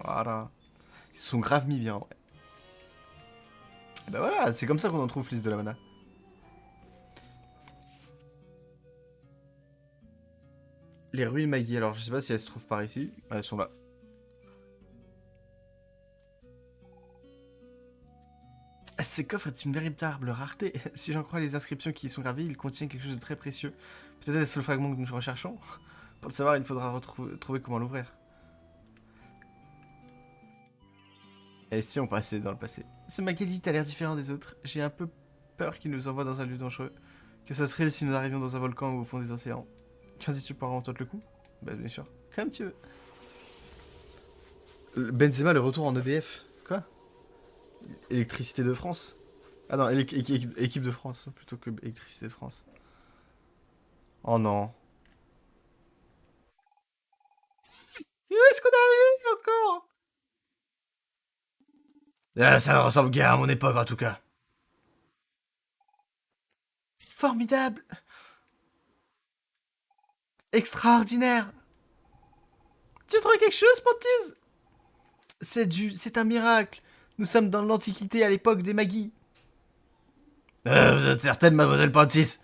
[SPEAKER 1] Voilà. Ils se sont grave mis bien en vrai. Et bah voilà, c'est comme ça qu'on en trouve liste de la mana. Les ruines Maggie, alors je sais pas si elles se trouvent par ici. Elles sont là. Ce coffre est une véritable rareté. Si j'en crois les inscriptions qui y sont gravées, il contient quelque chose de très précieux. Peut-être est-ce le fragment que nous recherchons? Pour le savoir, il faudra trouver comment l'ouvrir. Et si on passait dans le passé? Ce Magalite a l'air différent des autres. J'ai un peu peur qu'il nous envoie dans un lieu dangereux. Que ce serait si nous arrivions dans un volcan ou au fond des océans. Qu'en dis-tu par on tente le coup? Bah bien sûr. Comme tu veux. Benzema, le retour en EDF. Quoi? Électricité de France? Ah non, équipe de France, plutôt que électricité de France. Oh non. Où est-ce qu'on est arrivé encore? Ah, ça ne ressemble guère à mon époque en tout cas. Formidable. Extraordinaire. Tu as trouvé quelque chose, Pantiz? C'est un miracle. Nous sommes dans l'Antiquité à l'époque des Magis. Vous êtes certaine, mademoiselle Pantis?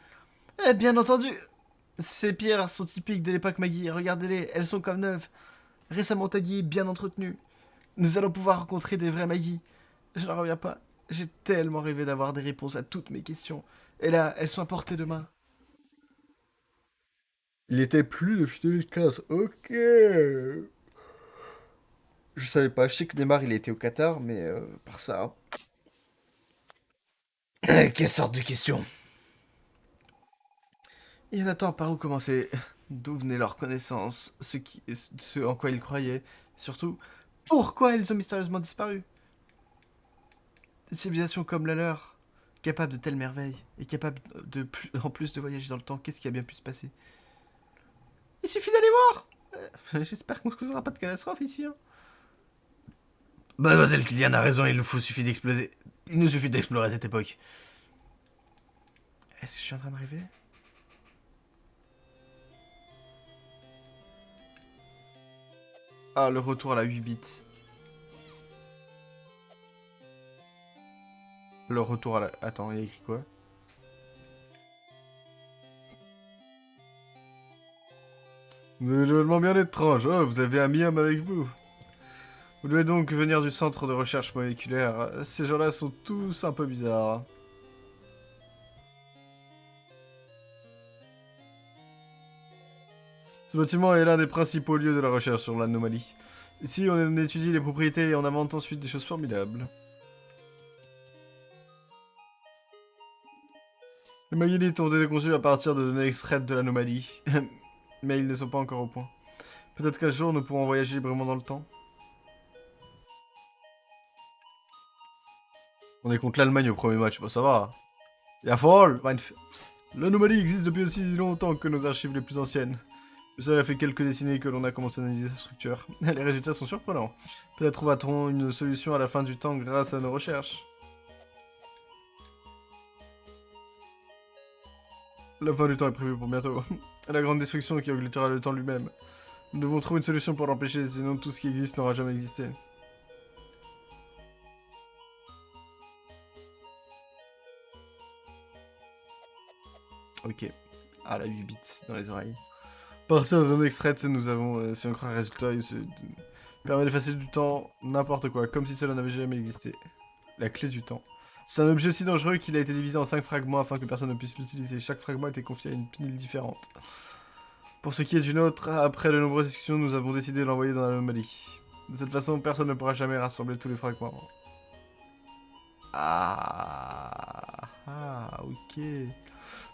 [SPEAKER 1] Bien entendu. Ces pierres sont typiques de l'époque Magi. Regardez-les, elles sont comme neuves. Récemment taillées, bien entretenues. Nous allons pouvoir rencontrer des vrais Magis. Je n'en reviens pas.
[SPEAKER 2] J'ai tellement rêvé d'avoir des réponses à toutes mes questions. Et là, elles sont à portée de main.
[SPEAKER 1] Il était plus depuis 2015. Ok. Je savais pas. Je sais que Neymar, il était au Qatar, mais par ça. Quelle sorte de question?
[SPEAKER 2] Et attends, par où commencer? D'où venaient leurs connaissances? Ce en quoi ils croyaient? Surtout, pourquoi ils ont mystérieusement disparu? Une civilisation comme la leur, capable de telles merveilles, et capable en plus de voyager dans le temps, qu'est-ce qui a bien pu se passer? Il suffit d'aller voir! J'espère qu'on ne causera pas de catastrophe ici. Hein.
[SPEAKER 1] Mademoiselle Kylian a raison, suffit d'exploser. Il nous suffit d'explorer cette époque.
[SPEAKER 2] Est-ce que je suis en train de rêver? Ah, le retour à la 8 bits. Le retour à la... Attends, il y a écrit quoi? Un événement bien étrange. Oh, vous avez un miam avec vous. Vous devez donc venir du centre de recherche moléculaire. Ces gens-là sont tous un peu bizarres. Ce bâtiment est l'un des principaux lieux de la recherche sur l'anomalie. Ici, on étudie les propriétés et on invente ensuite des choses formidables. Les magnélites ont été conçus à partir de données extraites de l'anomalie. Mais ils ne sont pas encore au point. Peut-être qu'un jour, nous pourrons voyager librement dans le temps. On est contre l'Allemagne au premier match, bah ça va. Y'a folle, l'anomalie existe depuis aussi longtemps que nos archives les plus anciennes. Cela fait quelques décennies que l'on a commencé à analyser sa structure. Les résultats sont surprenants. Peut-être trouvera-t-on une solution à la fin du temps grâce à nos recherches. La fin du temps est prévue pour bientôt. La grande destruction qui engloutira le temps lui-même. Nous devons trouver une solution pour l'empêcher, sinon tout ce qui existe n'aura jamais existé. Ok. Ah, la 8 bits dans les oreilles. À partir de données extraites, nous avons, si on croit un résultat, il se permet d'effacer du temps n'importe quoi, comme si cela n'avait jamais existé. La clé du temps. C'est un objet aussi dangereux qu'il a été divisé en 5 fragments afin que personne ne puisse l'utiliser. Chaque fragment a été confié à une pile différente. Pour ce qui est d'une autre, après de nombreuses discussions, nous avons décidé de l'envoyer dans l'anomalie. De cette façon, personne ne pourra jamais rassembler tous les fragments. Ok.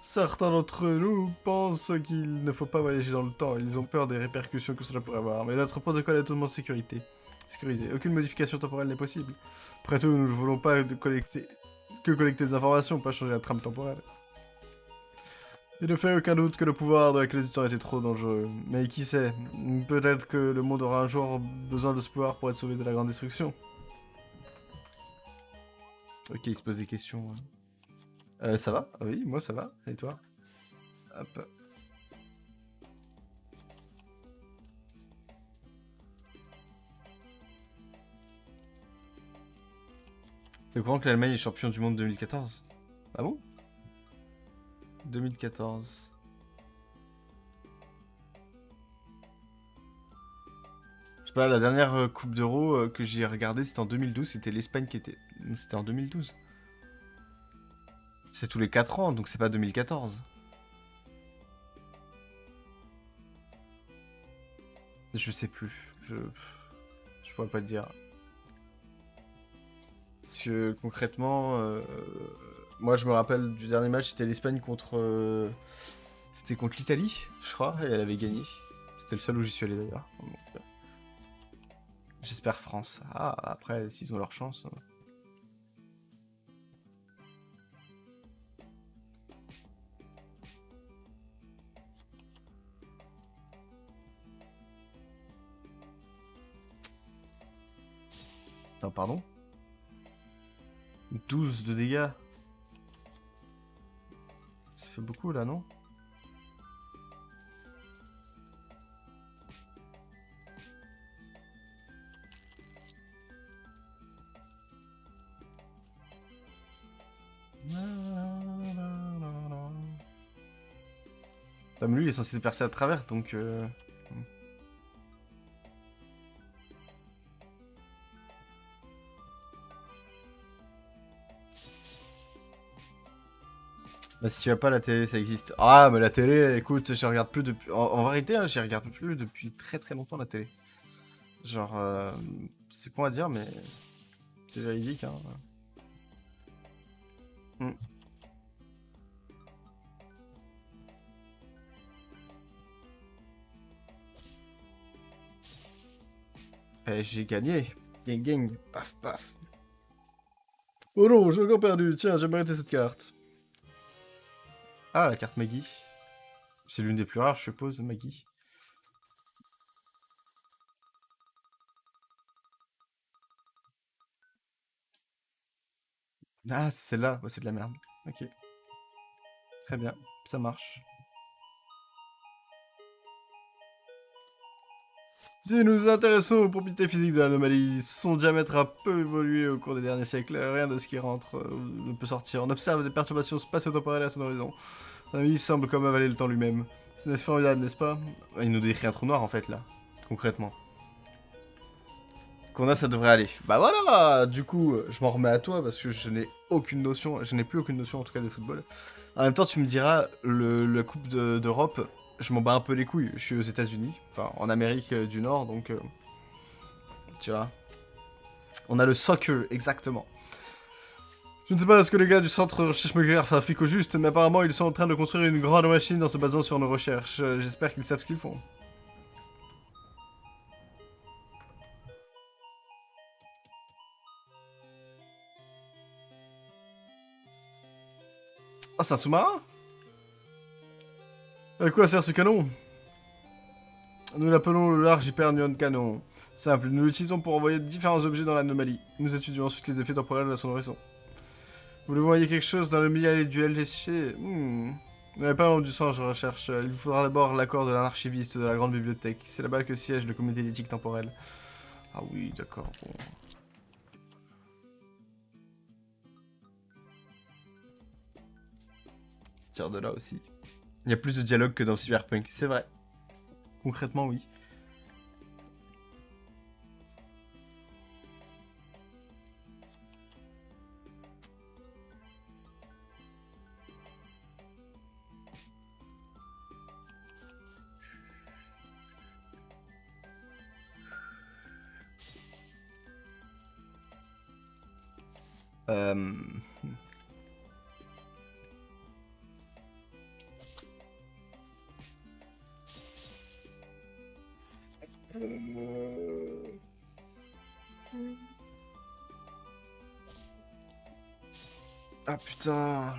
[SPEAKER 2] Certains d'entre nous pensent qu'il ne faut pas voyager dans le temps. Ils ont peur des répercussions que cela pourrait avoir. Mais notre protocole est totalement sécurisé. Aucune modification temporelle n'est possible. Après tout, nous ne voulons pas collecter des informations, pas changer la trame temporelle. Il ne fait aucun doute que le pouvoir de la clé du temps était trop dangereux. Mais qui sait, peut-être que le monde aura un jour besoin de ce pouvoir pour être sauvé de la grande destruction. Ok, il se pose des questions. Ça va? Oui, moi ça va. Et toi? Hop. T'es au courant que l'Allemagne est champion du monde 2014? Ah bon? 2014. Je sais pas, la dernière Coupe d'Euro que j'ai regardée, c'était en 2012. C'était l'Espagne qui était... C'était en 2012. C'est tous les 4 ans, donc c'est pas 2014. Je sais plus. Je pourrais pas te dire. Parce que concrètement, moi je me rappelle du dernier match, c'était l'Espagne contre... c'était contre l'Italie, je crois, et elle avait gagné. C'était le seul où j'y suis allé d'ailleurs. J'espère France. Ah, après, s'ils ont leur chance... Attends, pardon? 12 de dégâts. Ça fait beaucoup là, non? Ah, mais lui il est censé percer à travers donc...
[SPEAKER 1] Bah, si tu vas pas, la télé, ça existe. Ah, mais la télé, écoute, je regarde plus depuis... En vérité, hein, j'y regarde plus depuis très très longtemps, la télé. Genre, c'est con à dire, mais c'est véridique, hein. Hmm. Et j'ai gagné. Gang gang, paf paf. Oh non, j'ai encore perdu. Tiens, j'ai mérité cette carte. Ah, la carte Maggie. C'est l'une des plus rares, je suppose, Maggie. Ah, c'est celle-là. Ouais, c'est de la merde. Ok. Très bien. Ça marche. Si nous nous intéressons aux propriétés physiques de l'anomalie, son diamètre a peu évolué au cours des derniers siècles. Rien de ce qui rentre ne peut sortir. On observe des perturbations spatio-temporelles à son horizon. L'anomalie semble comme avaler le temps lui-même. C'est formidable, n'est-ce pas? Il nous décrit un trou noir, en fait, là. Concrètement. Qu'on a, ça devrait aller. Bah voilà. Du coup, je m'en remets à toi parce que je n'ai aucune notion. Je n'ai plus aucune notion, en tout cas, de football. En même temps, tu me diras, la Coupe d'Europe, je m'en bats un peu les couilles. Je suis aux États-Unis, enfin en Amérique du Nord, donc tu vois. On a le soccer, exactement. Je ne sais pas ce que les gars du centre recherche me trafiquent au juste, mais apparemment ils sont en train de construire une grande machine en se basant sur nos recherches. J'espère qu'ils savent ce qu'ils font. Ah, c'est un sous-marin? À quoi sert ce canon? Nous l'appelons le Large Hypernion Canon. Simple, nous l'utilisons pour envoyer différents objets dans l'anomalie. Nous étudions ensuite les effets temporels de son horizon. Vous voyez quelque chose dans le milieu du LGC? Vous n'avez pas du sang, je recherche. Il vous faudra d'abord l'accord de l'archiviste de la grande bibliothèque. C'est là-bas que siège le comité d'éthique temporelle. Ah oui, d'accord, bon. Tire de là aussi. Il y a plus de dialogue que dans Cyberpunk, c'est vrai. Concrètement, oui. Euh... Ah putain.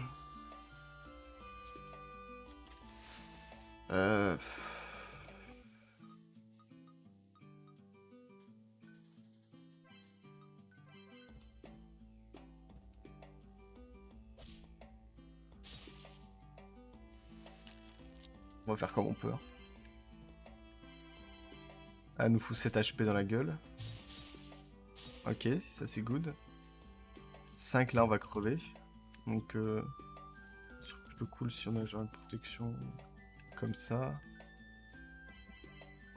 [SPEAKER 1] Euh... On va faire comme on peut. Hein. Ah, nous fout 7 HP dans la gueule. Ok, ça c'est good. 5 là, on va crever. Donc, c'est plutôt cool si on a genre une protection comme ça.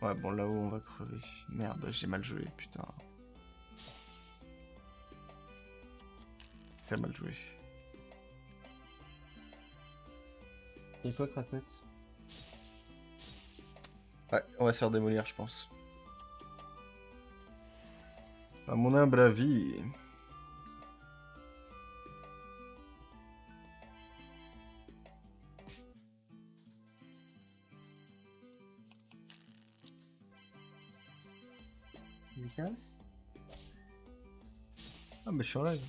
[SPEAKER 1] Ouais, bon, là-haut, on va crever. Merde, j'ai mal joué, putain. Très mal joué. Et toi, Krakmet? Ouais, on va se faire démolir, je pense. À mon humble avis... Ah, mais je suis en live.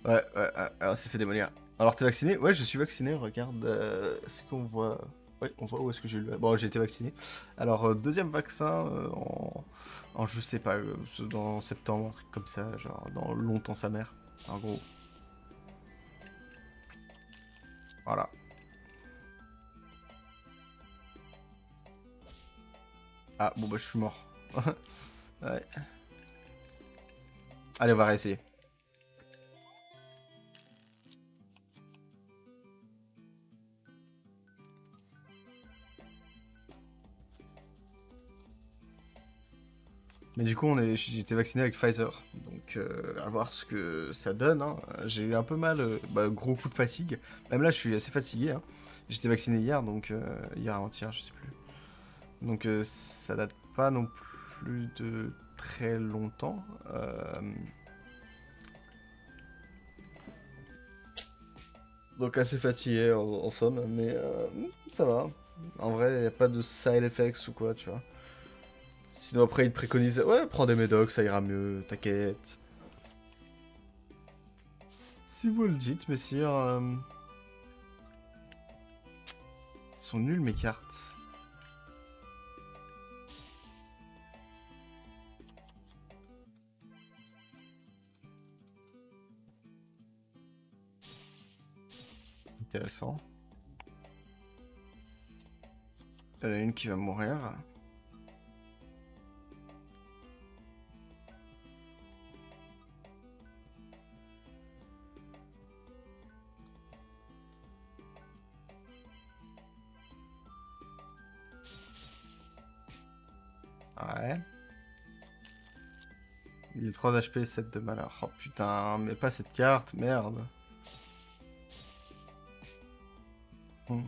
[SPEAKER 1] Ouais, on s'est fait démolir. Alors, t'es vacciné? Ouais, je suis vacciné, regarde ce qu'on voit. Ouais, on voit où est-ce que j'ai eu le... Bon, j'ai été vacciné. Alors, deuxième vaccin en je sais pas, dans septembre, un truc comme ça, genre dans longtemps sa mère, en gros. Voilà. Ah, bon bah je suis mort. Ouais. Allez, on va réessayer. Mais du coup, j'ai été vacciné avec Pfizer, donc Donc, à voir ce que ça donne. Hein. J'ai eu un peu mal, gros coup de fatigue. Même là, je suis assez fatigué. Hein. J'étais vacciné hier, donc hier avant-hier, je sais plus. Donc, ça date pas non plus de très longtemps. Donc, assez fatigué en somme, mais ça va. En vrai, il n'y a pas de side effects ou quoi, tu vois. Sinon, après, ils te préconisent, ouais, prends des médocs, ça ira mieux, t'inquiète. Si vous le dites, messire. Ils sont nuls, mes cartes. Intéressant. Il y en a une qui va mourir. Ouais. Il est 3 HP, 7 de malheur. Oh putain, mais pas cette carte, merde. Hmm.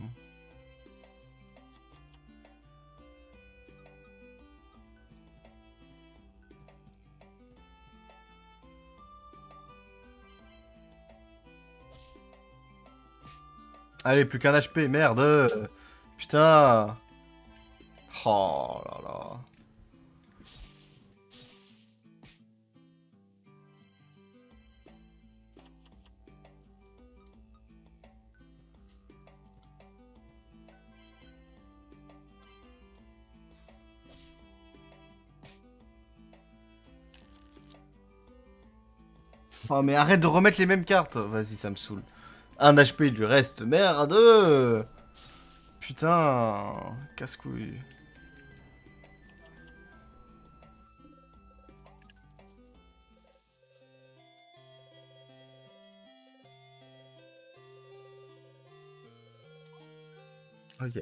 [SPEAKER 1] Allez, plus qu'un HP, merde. Putain. Oh là là. Oh mais arrête de remettre les mêmes cartes. Vas-y, ça me saoule. Un HP, il lui reste. Merde. Putain. Casse-couille. Ok.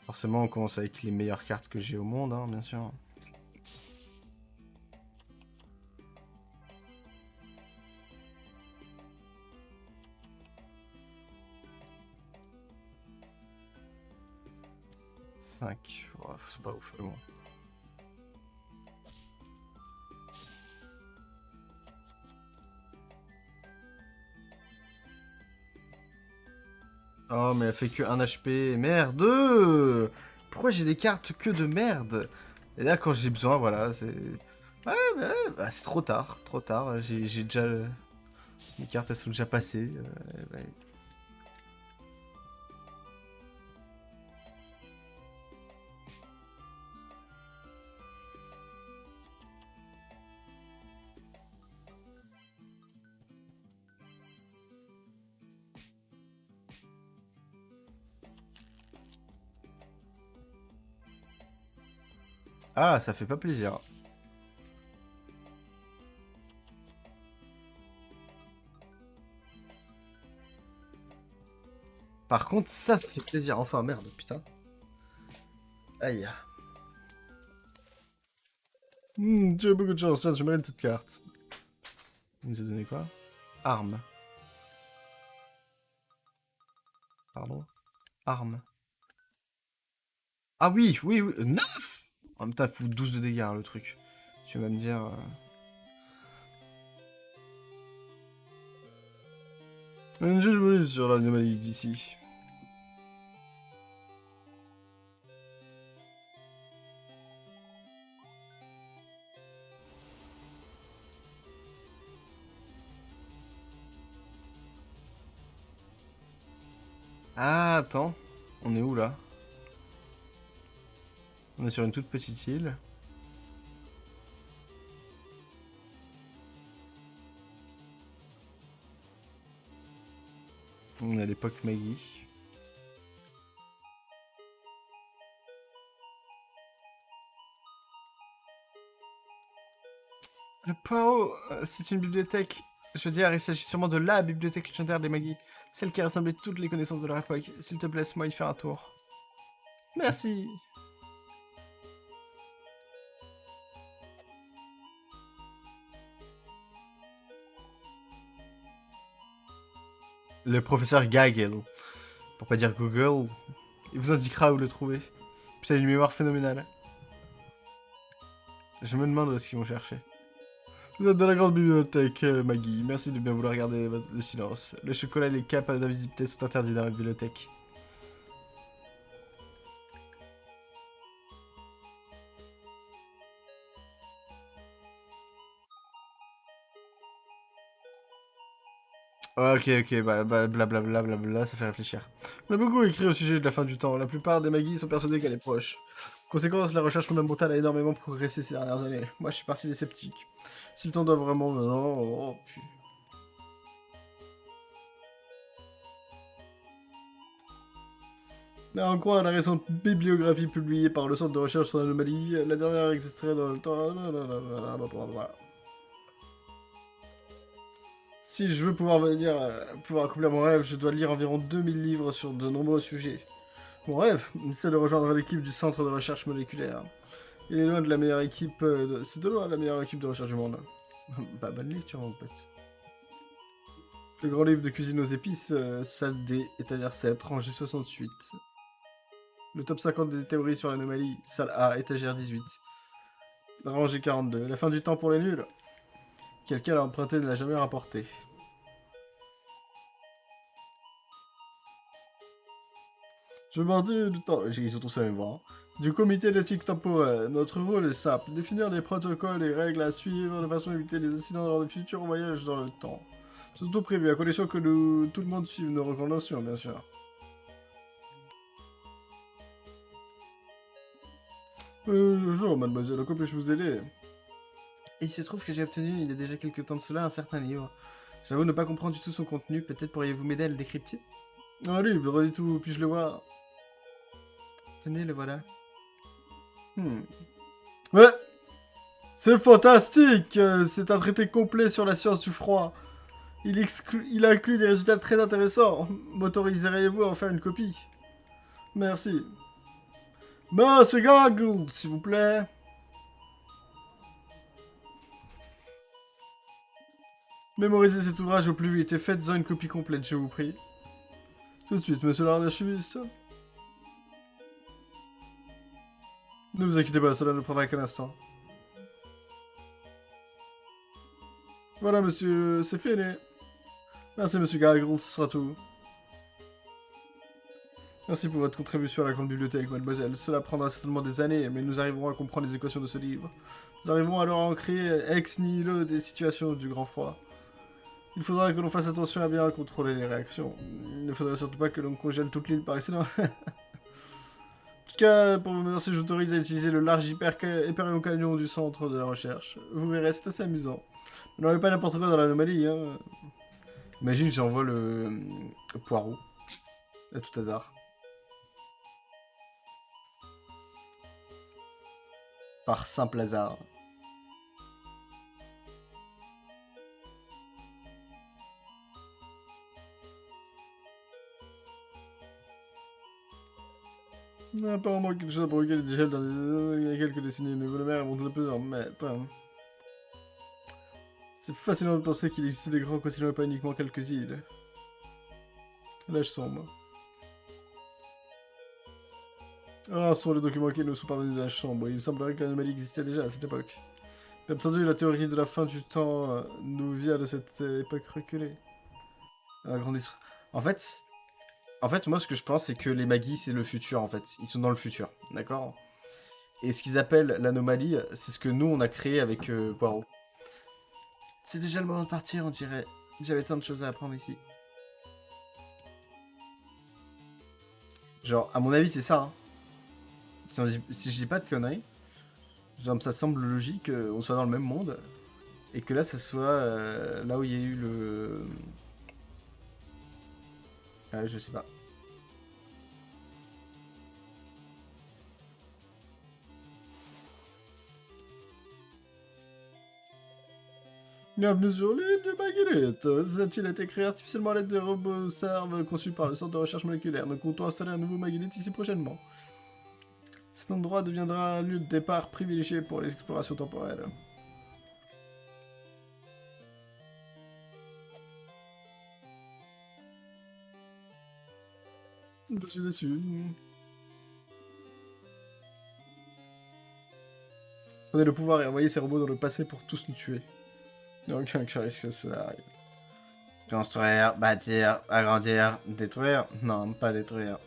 [SPEAKER 1] Forcément, on commence avec les meilleures cartes que j'ai au monde, hein, bien sûr. Ouais, c'est pas ouf, mais bon. Oh, mais elle fait que 1 HP. Merde. Pourquoi j'ai des cartes que de merde? Et là, quand j'ai besoin, voilà, c'est... Ouais, mais bah, c'est trop tard. Trop tard. J'ai déjà... Mes cartes, elles sont déjà passées. Ouais. Ah, ça fait pas plaisir. Par contre, ça fait plaisir. Enfin, merde, putain. Aïe. Tu as beaucoup de chance. Tiens, je mérite cette carte. Il nous a donné quoi? Arme. Pardon. Arme. Ah oui, oui, oui. 9. En même temps, il fout 12 de dégâts, hein, le truc. Tu vas me dire... Un jeu de bonus sur l'anomalie d'ici. Ah, attends. On est où, là? On est sur une toute petite île. On est à l'époque Maggie. Le Pao, c'est une bibliothèque. Je veux dire, il s'agit sûrement de la bibliothèque légendaire des Maggie. Celle qui a rassemblé toutes les connaissances de leur époque. S'il te plaît, laisse-moi y faire un tour. Merci. Le professeur Gaggle, pour pas dire Google, il vous indiquera où le trouver. Puis ça a une mémoire phénoménale. Je me demande où est-ce qu'ils vont chercher. Vous êtes dans la grande bibliothèque, Maggie. Merci de bien vouloir garder le silence. Le chocolat et les capes à la visibilité sont interdits dans la bibliothèque. Ok, blablabla, ça fait réfléchir. On a beaucoup écrit au sujet de la fin du temps. La plupart des Maggie sont persuadés qu'elle est proche. Conséquence, la recherche fondamentale a énormément progressé ces dernières années. Moi, je suis parti des sceptiques. Si le temps doit vraiment... Non, oh, puis... Là, on croit à la récente bibliographie publiée par le Centre de recherche sur l'anomalie. La dernière existerait dans le temps... Voilà. Si je veux pouvoir pouvoir accomplir mon rêve, je dois lire environ 2000 livres sur de nombreux sujets. Mon rêve, c'est de rejoindre l'équipe du Centre de recherche moléculaire. Il est loin de la meilleure équipe... C'est de loin la meilleure équipe de recherche du monde. Bah, bonne lecture, mon pote. Le grand livre de cuisine aux épices, salle D, étagère 7, rangée 68. Le top 50 des théories sur l'anomalie, salle A, étagère 18. Rangée 42. La fin du temps pour les nuls. Quelqu'un l'a emprunté ne l'a jamais rapporté. Je me dis du temps... Ils sont tous à même voix. Du comité d'éthique temporelle. Notre rôle est simple. Définir les protocoles et règles à suivre de façon à éviter les incidents lors de futurs voyages dans le temps. C'est tout prévu, à condition que tout le monde suive nos recommandations, bien sûr. Bonjour, mademoiselle, en quoi puis-je vous aider? Et il se trouve que j'ai obtenu, il y a déjà quelques temps de cela, un certain livre. J'avoue ne pas comprendre du tout son contenu, peut-être pourriez-vous m'aider à le décrypter? Un livre, redis tout, puis-je le voir? Tenez, le voilà. Ouais, c'est fantastique! C'est un traité complet sur la science du froid. Il inclut des résultats très intéressants. M'autoriseriez-vous à en faire une copie? Merci. Monsieur Goggle, s'il vous plaît. Mémorisez cet ouvrage au plus vite et faites-en une copie complète, je vous prie. Tout de suite, monsieur l'archiviste. Ne vous inquiétez pas, cela ne prendra qu'un instant. Voilà, monsieur, c'est fini. Merci, monsieur Gaggle, ce sera tout. Merci pour votre contribution à la grande bibliothèque, mademoiselle. Cela prendra certainement des années, mais nous arriverons à comprendre les équations de ce livre. Nous arriverons alors à en créer ex nihilo des situations du grand froid. Il faudra que l'on fasse attention à bien contrôler les réactions. Il ne faudrait surtout pas que l'on congèle toute l'île par excellence. En tout cas, pour vous remercier, je vous autorise à utiliser le large hyper canyon du centre de la recherche. Vous verrez, c'est assez amusant. Ne n'enlevez pas n'importe quoi dans l'anomalie, hein. Imagine, j'envoie le poireau. À tout hasard. Par simple hasard. Apparemment quelque chose a provoqué les gels dans il y a quelques décennies. Le vol mer monte de plus en mais c'est fascinant de penser qu'il existe des grands continents et pas uniquement quelques îles. L'âge sombre. Ah, ce sont les documents qui nous sont parvenus de la chambre. Il semblerait que l'anomalie existait déjà à cette époque. Bien entendu, la théorie de la fin du temps nous vient de cette époque reculée. La grande histoire. En fait, moi, ce que je pense, c'est que les Magis, c'est le futur, en fait. Ils sont dans le futur, d'accord? Et ce qu'ils appellent l'anomalie, c'est ce que nous, on a créé avec Poirot. C'est déjà le moment de partir, on dirait. J'avais tant de choses à apprendre ici. Genre, à mon avis, c'est ça, hein. Si je dis pas de conneries, genre, ça semble logique qu'on soit dans le même monde, et que là, ça soit là où il y a eu le... je sais pas. Bienvenue sur l'île de Marguerite. Cette île a été créée artificiellement à l'aide de robots serves conçus par le Centre de recherche moléculaire. Nous comptons installer un nouveau Magulite ici prochainement. Cet endroit deviendra un lieu de départ privilégié pour les explorations temporelles.
[SPEAKER 2] Je suis déçu. Prenez le pouvoir et envoyez ces robots dans le passé pour tous nous tuer. Il n'y a aucun risque que cela arrive.
[SPEAKER 1] Construire, bâtir, agrandir, détruire. Non, pas détruire.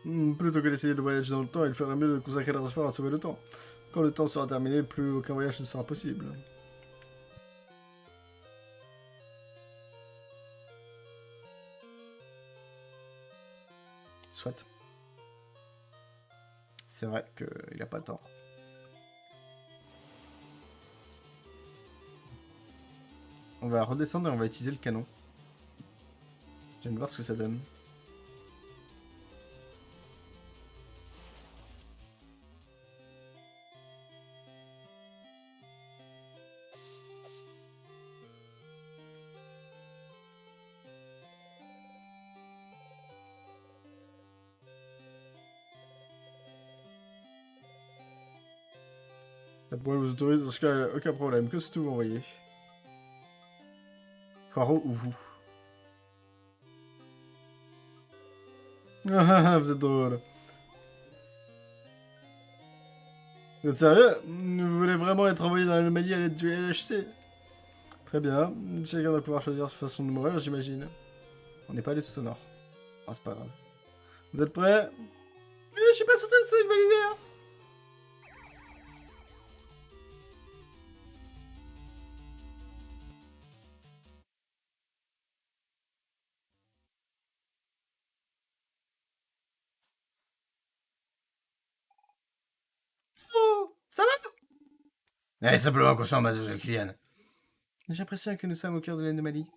[SPEAKER 2] Plutôt que d'essayer de voyager dans le temps, il ferait mieux de consacrer leurs efforts à sauver le temps. Quand le temps sera terminé, plus aucun voyage ne sera possible.
[SPEAKER 1] Soit. C'est vrai qu'il a pas tort. On va redescendre et on va utiliser le canon. Je viens de voir ce que ça donne.
[SPEAKER 2] Ça pourrait vous autoriser dans ce cas, aucun problème. Que souhaitez-vous envoyer?
[SPEAKER 1] Poireau ou vous?
[SPEAKER 2] Ah, vous êtes drôle. Vous êtes sérieux? Vous voulez vraiment être envoyé dans l'anomalie à l'aide du LHC? Très bien. Chacun doit pouvoir choisir sa façon de mourir, j'imagine.
[SPEAKER 1] On n'est pas allé tout au nord. Oh, c'est pas grave.
[SPEAKER 2] Vous êtes prêts? Je suis pas certain que c'est une bonne idée, hein. Oh, ça va?
[SPEAKER 1] Allez, simplement qu'on soit en mademoiselle Kylian.
[SPEAKER 2] J'ai l'impression que nous sommes au cœur de l'anomalie.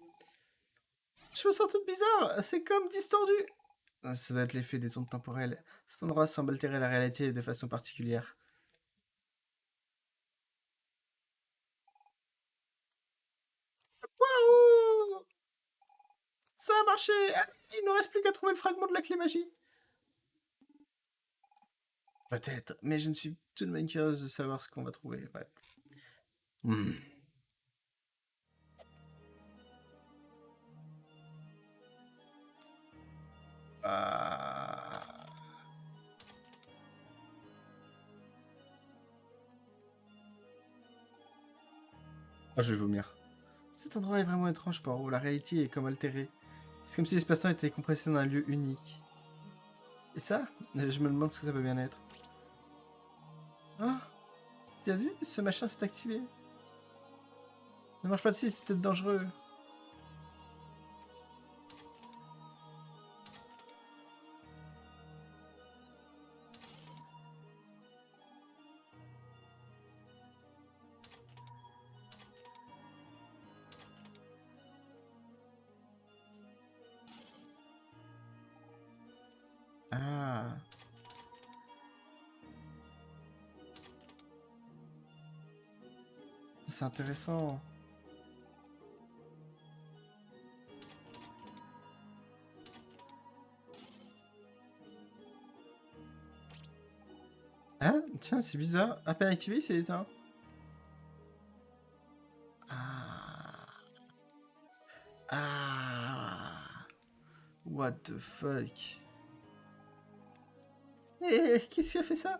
[SPEAKER 2] Je me sens toute bizarre, c'est comme distordu.
[SPEAKER 1] Ça doit être l'effet des ondes temporelles. Cet endroit semble altérer la réalité de façon particulière.
[SPEAKER 2] Waouh! Ça a marché! Ah, il ne reste plus qu'à trouver le fragment de la clé magie.
[SPEAKER 1] Peut-être, mais je ne suis tout de même curieuse de savoir ce qu'on va trouver. Ouais. Hmm. Ah, je vais vomir.
[SPEAKER 2] Cet endroit est vraiment étrange, Poirot. La réalité est comme altérée. C'est comme si l'espace-temps était compressé dans un lieu unique. Et ça, je me demande ce que ça peut bien être. Ah, tu as vu? Ce machin s'est activé. Ne marche pas dessus, c'est peut-être dangereux.
[SPEAKER 1] Ah.
[SPEAKER 2] C'est intéressant.
[SPEAKER 1] Hein? Tiens, c'est bizarre. À peine activé, c'est éteint. Ah. Ah. What the fuck?
[SPEAKER 2] Qu'est-ce qui a fait ça?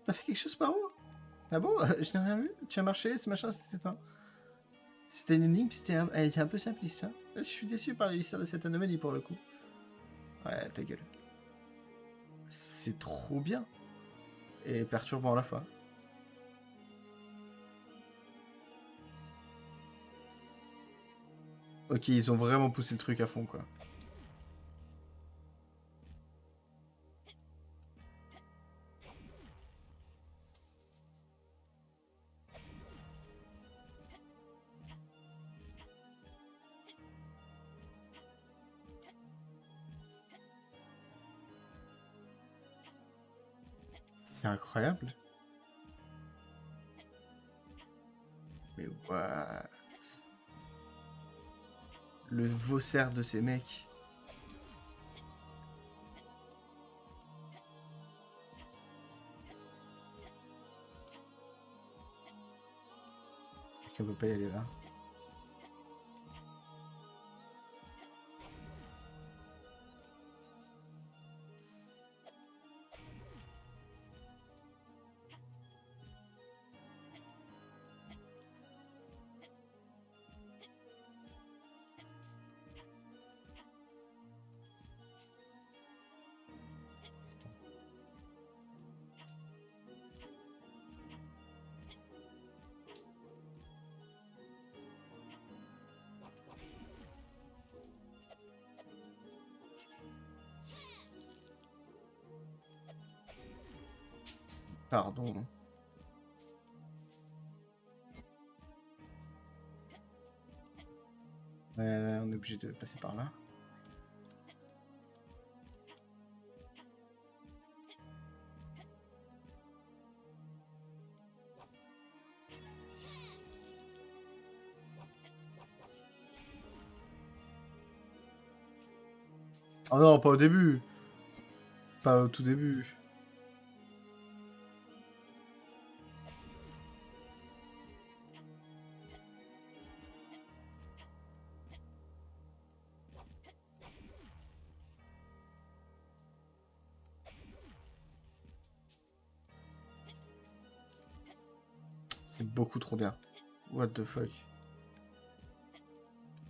[SPEAKER 2] T'as fait quelque chose par où? Ah bon? Je n'ai rien vu. Tu as marché, ce machin s'est éteint. C'était une énigme, elle était un peu simpliste. Hein. Je suis déçu par le mystère de cette anomalie pour le coup.
[SPEAKER 1] Ouais, ta gueule. C'est trop bien. Et perturbant à la fois. Ok, ils ont vraiment poussé le truc à fond, quoi. C'est incroyable. Mais what? Le vaussaire de ces mecs. On peut pas y aller là. Pardon. On est obligé de passer par là. Oh non, pas au début. Pas au tout début. C'est beaucoup trop bien. What the fuck.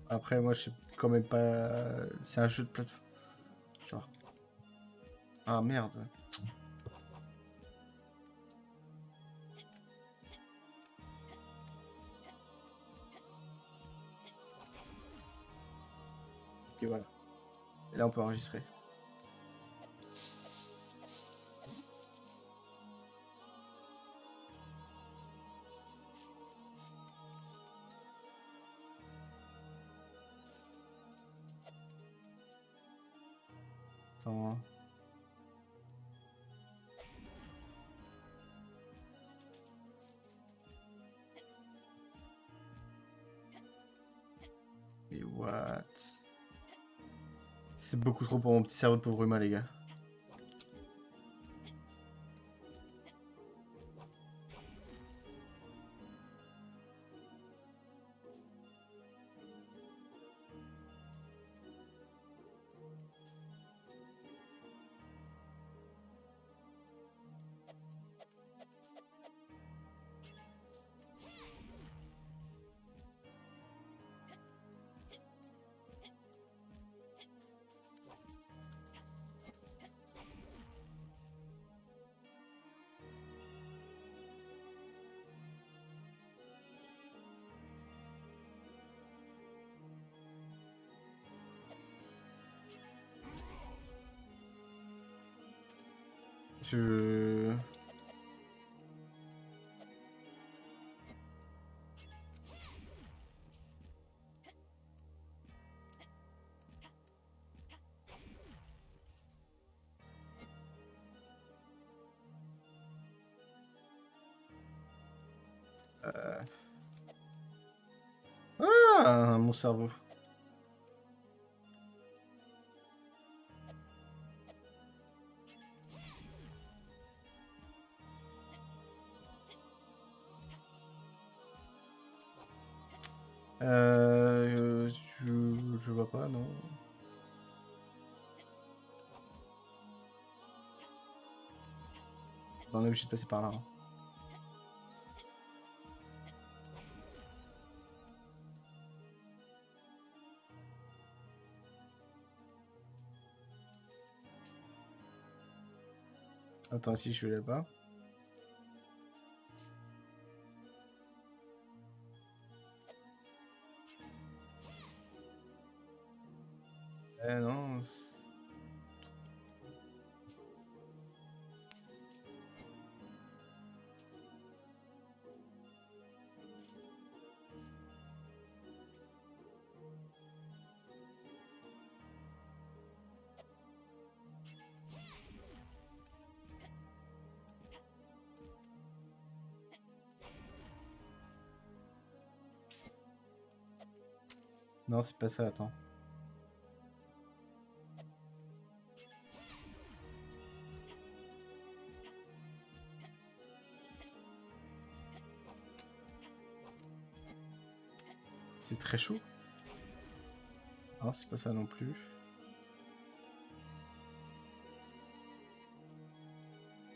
[SPEAKER 1] Après, moi, je sais quand même pas... C'est un jeu de plateforme. Genre... Ah, merde. Ok, voilà. Et là, on peut enregistrer. Attends. Mais what? C'est beaucoup trop pour mon petit cerveau de pauvre humain, les gars. Je... Ah, mon cerveau. Je vois pas, non. On est obligé de passer par là. Hein. Attends, si je vais là-bas. Non. Non, c'est pas ça, attends. C'est très chaud. Non, c'est pas ça non plus.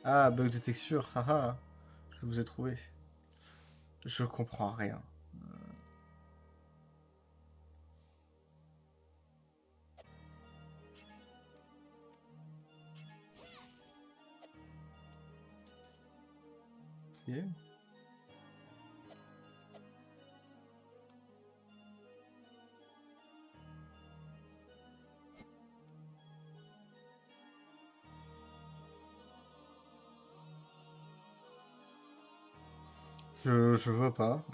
[SPEAKER 1] Ah, bug de texture, haha. Je vous ai trouvé. Je comprends rien. Ok. Je vois pas.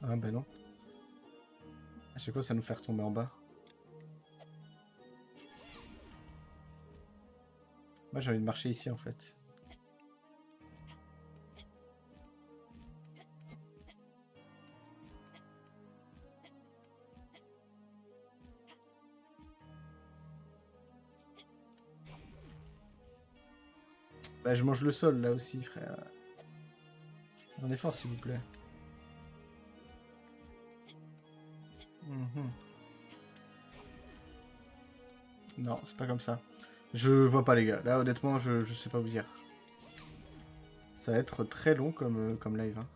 [SPEAKER 1] Ah bah non. À chaque fois, ça nous fait retomber en bas. Moi, j'ai envie de marcher ici, en fait. Bah, je mange le sol, là aussi, frère. Un effort, s'il vous plaît. Mhm. Non, c'est pas comme ça. Je vois pas, les gars. Là, honnêtement, je sais pas vous dire. Ça va être très long comme live. Hein.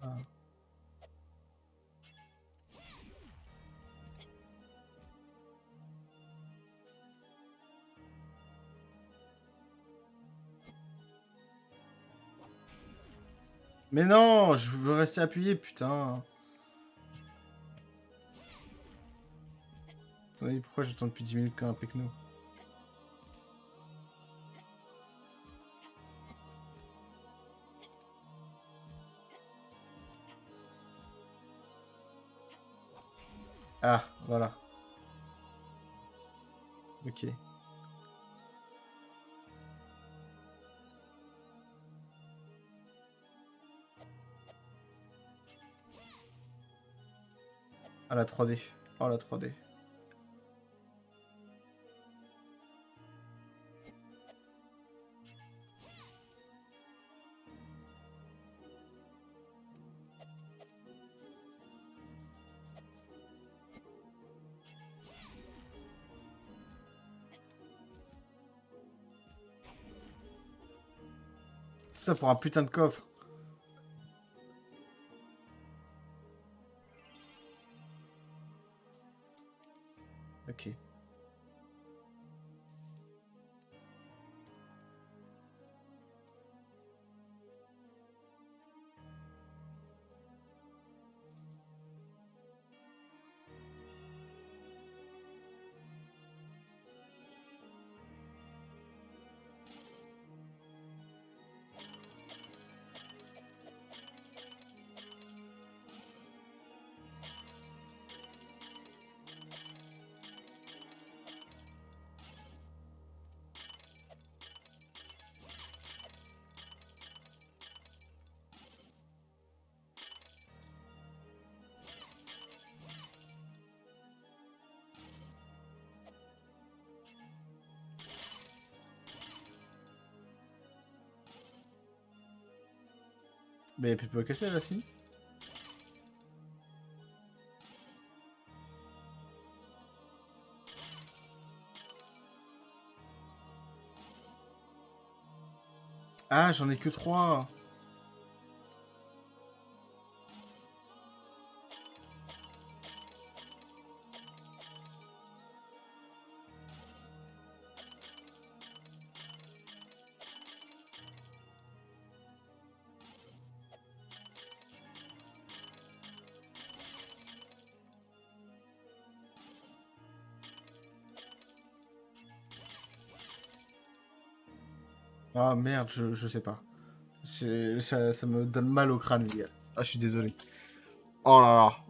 [SPEAKER 1] Ah. Mais non, je veux rester appuyé, putain. Oui, pourquoi j'attends depuis 10 minutes qu'un pecno? Ah, voilà. Ok. Ah, la 3D. Oh, la 3D. Ça pour un putain de coffre. Ok. Mais il peut pas casser là, si? Ah, j'en ai que 3. Ah merde, je sais pas. Ça me donne mal au crâne, les gars. Ah, je suis désolé. Oh là là.